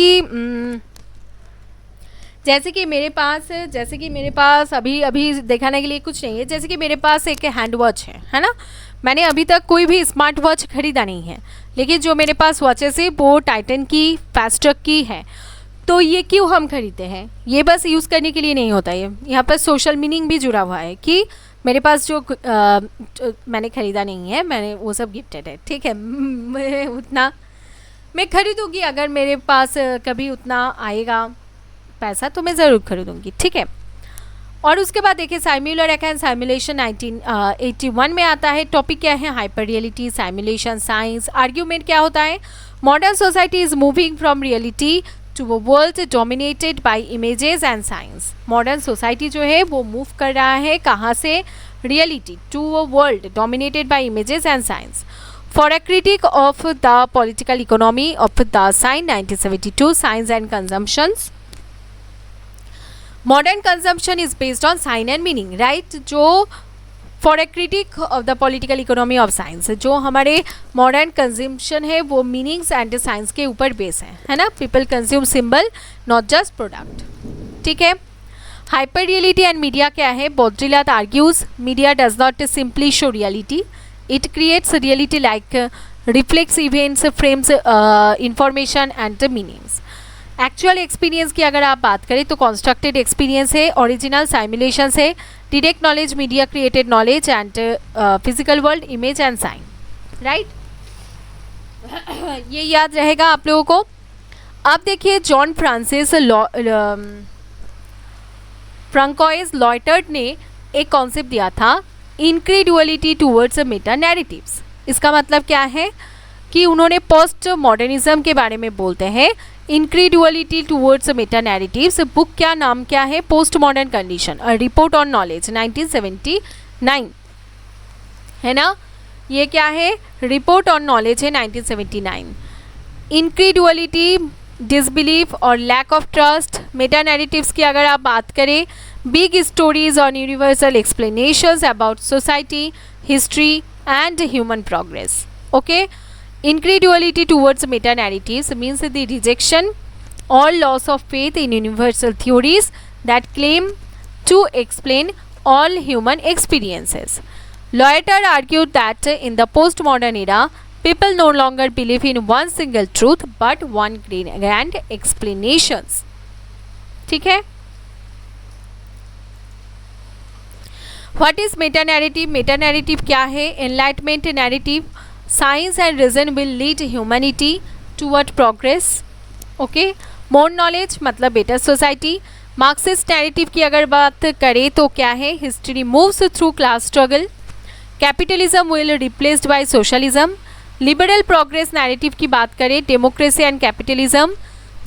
कि मेरे पास अभी दिखाने के लिए कुछ नहीं है. जैसे कि मेरे पास एक हैंड वॉच है ना. मैंने अभी तक कोई भी स्मार्ट वॉच खरीदा नहीं है, लेकिन जो मेरे पास वॉचेस है वो टाइटन की, फास्ट्रैक की है. तो ये क्यों हम खरीदते हैं, ये बस यूज़ करने के लिए नहीं होता है. यहाँ पर सोशल मीनिंग भी जुड़ा हुआ है कि मेरे पास जो मैंने ख़रीदा नहीं है, मैंने वो सब गिफ्टेड है. ठीक है, मैं खरीदूँगी अगर मेरे पास कभी उतना आएगा पैसा तो मैं ज़रूर खरीदूँगी. ठीक है. और उसके बाद देखिए साइम्युलर एंड साइम्युलेशन 1981 में आता है. टॉपिक क्या है, hyper reality, simulation, signs. Argument क्या होता है, modern society is moving from reality to a world dominated by images and signs. Modern society जो है वो मूव कर रहा है कहाँ से, reality to a world dominated by images and signs. For a critique of the political economy of the sign 1972, signs and consumptions. Modern consumption is based on sign and meaning, right. जो for a critic of the political economy of science, जो हमारे modern consumption है वो meanings and science के ऊपर base है ना. People consume symbol not just product. ठीक है. हाइपर रियलिटी एंड मीडिया क्या है, Baudrillard argues media does not simply show reality, it creates reality like reflects events, frames information and meanings. Actual experience की अगर आप बात करें तो कॉन्स्ट्रक्टेड एक्सपीरियंस है, ओरिजिनल साइम्युलेशन है, direct knowledge, media created knowledge and physical world, image and sign. Right, ये याद रहेगा आप लोगों को. अब देखिए जॉन फ्रांसिस फ्रांकोइस लॉयटर्ड ने एक कॉन्सेप्ट दिया था, इनक्रेडुअलिटी टूवर्ड्स मेटा नैरेटिव्स. इसका मतलब क्या है कि उन्होंने पोस्ट मॉडर्निज्म के बारे में बोलते हैं, इनक्रेडुअलिटी टूवर्ड्स मेटा नैरेटिव्स. बुक क्या नाम क्या है, post modern condition, a report on knowledge 1979, है ना. ये क्या है, रिपोर्ट ऑन नॉलेज है 1979. इनक्रेडुअलिटी, डिसबिलीफ और lack of trust. Meta narratives की अगर आप बात करें, big stories on universal explanations about society, history and human progress. Okay, Incredulity towards meta-narratives means the rejection or loss of faith in universal theories that claim to explain all human experiences. Loiter argued that in the postmodern era, people no longer believe in one single truth but one grand explanations. ठीक है? What is meta narrative? Meta narrative क्या है? Enlightenment narrative. Science and reason will lead humanity toward progress. Okay? More knowledge मतलब better society. Marxist narrative की अगर बात करें तो क्या है? History moves through class struggle. Capitalism will replaced by socialism. Liberal progress narrative की बात करें, democracy and capitalism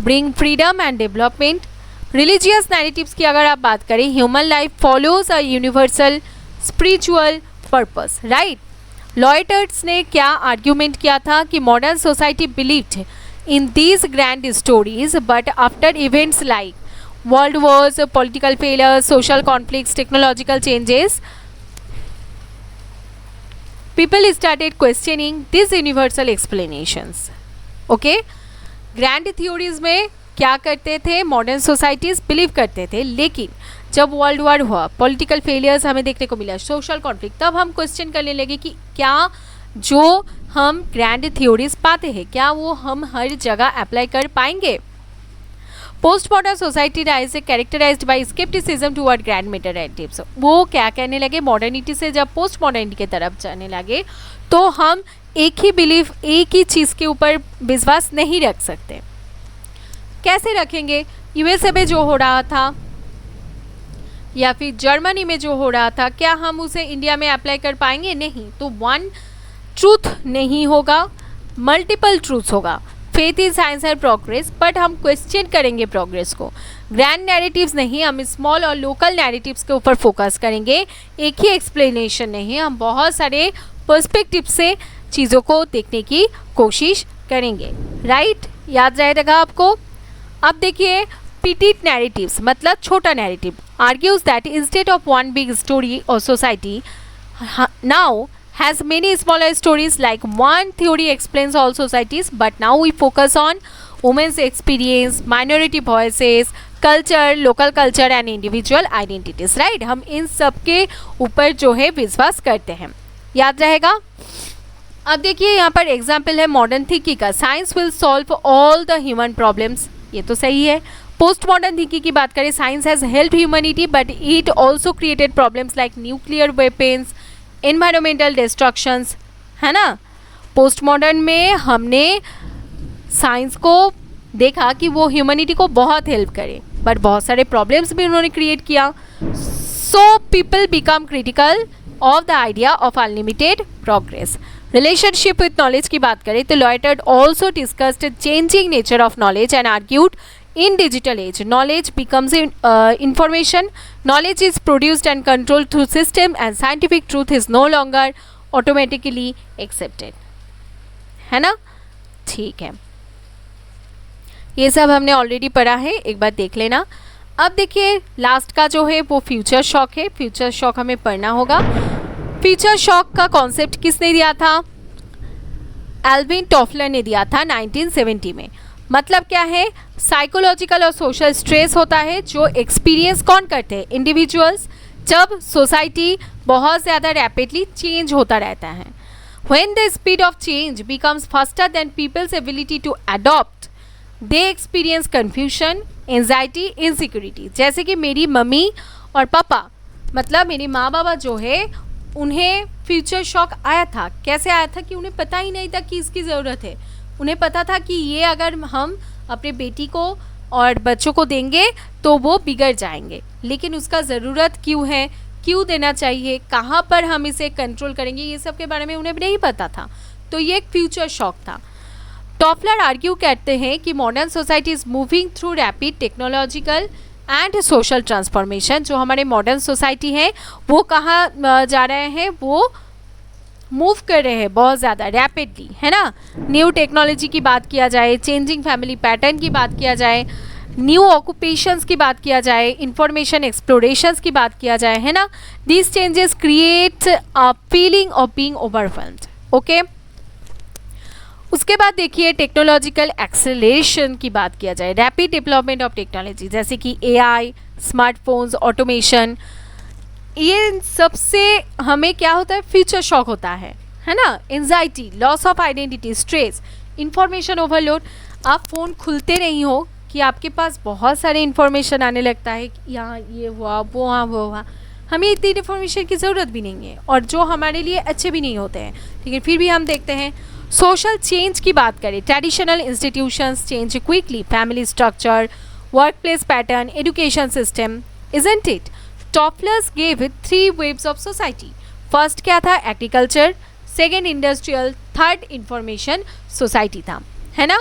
bring freedom and development. Religious narratives की अगर आप बात करें, human life follows a universal spiritual purpose, right? लॉयटर्स ने क्या आर्ग्यूमेंट किया था कि modern society believed in these grand stories but after events like world Wars, political failures, social conflicts, technological changes, people started questioning these universal explanations. Okay, grand theories में क्या करते थे? Modern societies believe करते थे, लेकिन जब world war हुआ, political failures हमें देखने को मिला, सोशल कॉन्फ्लिक्ट, तब हम क्वेश्चन करने लगे कि क्या जो हम ग्रैंड थ्योरीज पाते हैं क्या वो हम हर जगह अप्लाई कर पाएंगे? Post modern society is characterized by scepticism toward grand meta narratives. वो क्या कहने लगे? मॉडर्निटी से जब पोस्ट मॉडर्निटी की तरफ जाने लगे तो हम एक ही बिलीफ, एक ही चीज़ के ऊपर विश्वास नहीं रख सकते. कैसे रखेंगे? यूएसए में जो हो रहा था या फिर जर्मनी में जो हो रहा था, क्या हम उसे इंडिया में अप्लाई कर पाएंगे? नहीं. तो वन ट्रूथ नहीं होगा, मल्टीपल ट्रूथ्स होगा. Faith in science and progress, but हम क्वेश्चन करेंगे प्रोग्रेस को. ग्रैंड नैरेटिव्स नहीं, हम स्मॉल और लोकल नैरेटिव्स के ऊपर फोकस करेंगे. एक ही एक्सप्लेनेशन नहीं, हम बहुत सारे पर्सपेक्टिव से चीज़ों को देखने की कोशिश करेंगे. राइट? याद रहेगा आपको. अब देखिए, पिटिट नैरेटिव्स मतलब छोटा narrative argues that instead of one big story or society now has many smaller stories, like one theory explains all societies, but now we focus on women's experience, minority voices, culture, local culture and individual identities. right? हम इन सब के ऊपर जो है विश्वास करते हैं. याद रहेगा. अब देखिए यहाँ पर एग्जाम्पल है मॉडर्न थिंकिंग का. Science will solve all the human problems. ये तो सही है. पोस्ट मॉडर्न थिंकिंग की बात करें, science has help humanity but it also created problems like nuclear weapons, environmental destructions, है ना. पोस्ट मॉडर्न में हमने साइंस को देखा कि वो ह्यूमैनिटी को बहुत हेल्प करे, बट बहुत सारे प्रॉब्लम्स भी उन्होंने क्रिएट किया. So people become critical of the idea of unlimited progress. Relationship with knowledge की बात करें तो Lyotard also discussed changing nature of knowledge and argued in digital age knowledge becomes information, knowledge is produced and controlled through system and scientific truth is no longer automatically accepted. है ना. ठीक है, ये सब हमने ऑलरेडी पढ़ा है, एक बार देख लेना. अब देखिए लास्ट का जो है वो फ्यूचर शॉक है. फ्यूचर शॉक हमें पढ़ना होगा. फ्यूचर शॉक का कॉन्सेप्ट किसने दिया था? एल्विन टॉफलर ने दिया था 1970 में. मतलब क्या है? साइकोलॉजिकल और सोशल स्ट्रेस होता है जो एक्सपीरियंस कौन करते हैं? इंडिविजुअल्स. जब सोसाइटी बहुत ज़्यादा रैपिडली चेंज होता रहता है. When the speed of change becomes faster than people's ability to adopt, they experience confusion, anxiety, insecurity. जैसे कि मेरी मम्मी और पापा, मतलब मेरे माँ बाबा जो है, उन्हें फ्यूचर शॉक आया था. कैसे आया था? कि उन्हें पता ही नहीं था कि इसकी ज़रूरत है. उन्हें पता था कि ये अगर हम अपने बेटी को और बच्चों को देंगे तो वो बिगड़ जाएंगे, लेकिन उसका ज़रूरत क्यों है, क्यों देना चाहिए, कहाँ पर हम इसे कंट्रोल करेंगे, ये सब के बारे में उन्हें नहीं पता था. तो ये एक फ्यूचर शॉक था. टॉफलर आर्ग्यू करते हैं कि modern society is moving through rapid technological and social transformation. जो हमारे मॉडर्न सोसाइटी है वो कहाँ जा रहे हैं? वो मूव कर रहे हैं बहुत ज़्यादा रैपिडली, है ना. न्यू टेक्नोलॉजी की बात किया जाए, चेंजिंग फैमिली पैटर्न की बात किया जाए, न्यू ऑक्यूपेशंस की बात किया जाए, इंफॉर्मेशन एक्सप्लोरेशंस की बात किया जाए, है ना. These changes create a feeling of being overwhelmed. Okay, उसके बाद देखिए टेक्नोलॉजिकल एक्सेलरेशन की बात किया जाए, रैपिड डेवलपमेंट ऑफ टेक्नोलॉजी, जैसे कि एआई, स्मार्टफोन्स, ऑटोमेशन, ये सबसे हमें क्या होता है, फ्यूचर शॉक होता है ना, anxiety, loss of identity, stress, information overload. आप फ़ोन खुलते नहीं हो कि आपके पास बहुत सारे इन्फॉर्मेशन आने लगता है कि यहाँ ये हुआ, वो वहाँ वो हुआ, हमें इतनी इन्फॉर्मेशन की ज़रूरत भी नहीं है और जो हमारे लिए अच्छे भी नहीं होते हैं, ठीक है, फिर भी हम देखते हैं। सोशल चेंज की बात करें, traditional institutions change quickly, family structure, work place pattern, education system, isn't it? Toffler's gave 3 waves of society. First क्या था, agriculture, second industrial, third information society था, है ना।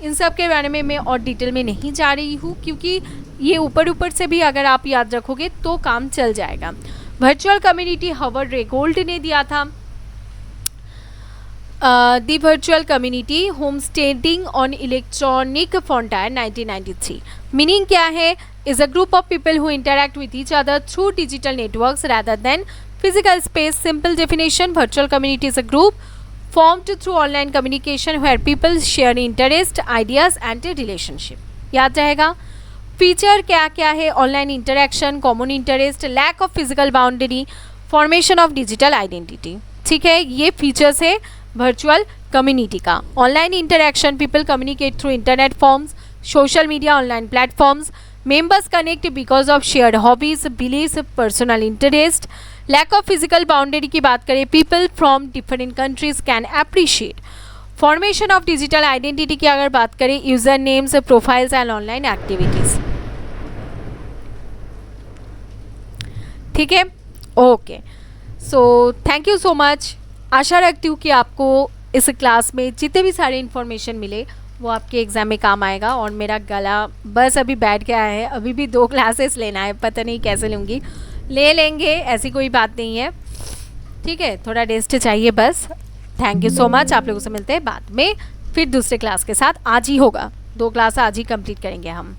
इन सब के बारे में मैं और डिटेल में नहीं जा रही हूँ क्योंकि ये ऊपर ऊपर से भी अगर आप याद रखोगे तो काम चल जाएगा। वर्चुअल कम्युनिटी हावर्ड रेगोल्ड ने दिया था। The virtual community home स्टेडिंग on electronic frontier 1993। Meaning क्या है, is a group of people who interact with each other through digital networks rather than physical space. Simple definition, virtual community is a group formed through online communication where people share interest, ideas and a relationship. याद रहेगा। Feature क्या क्या है, online interaction, common interest, lack of physical boundary, formation of digital identity, ठीक है, ये features है virtual community का। Online interaction, people communicate through internet forums, social media, online platforms, members connect because of shared hobbies, beliefs, personal interest. Lack of physical boundary की बात करें, people from different countries can appreciate. Formation of digital identity की अगर बात करें, user names, profiles and online activities, ठीक है, okay. So thank you so much. आशा रखती हूँ कि आपको इस क्लास में जितने भी सारे इन्फॉर्मेशन मिले वो आपके एग्ज़ाम में काम आएगा। और मेरा गला बस अभी बैठ गया है, अभी भी 2 क्लासेस लेना है, पता नहीं कैसे लूँगी, ले लेंगे, ऐसी कोई बात नहीं है, ठीक है, थोड़ा रेस्ट चाहिए बस। Thank you so much. आप लोगों से मिलते हैं बाद में फिर दूसरे क्लास के साथ। आज ही होगा, 2 क्लास आज ही कंप्लीट करेंगे हम।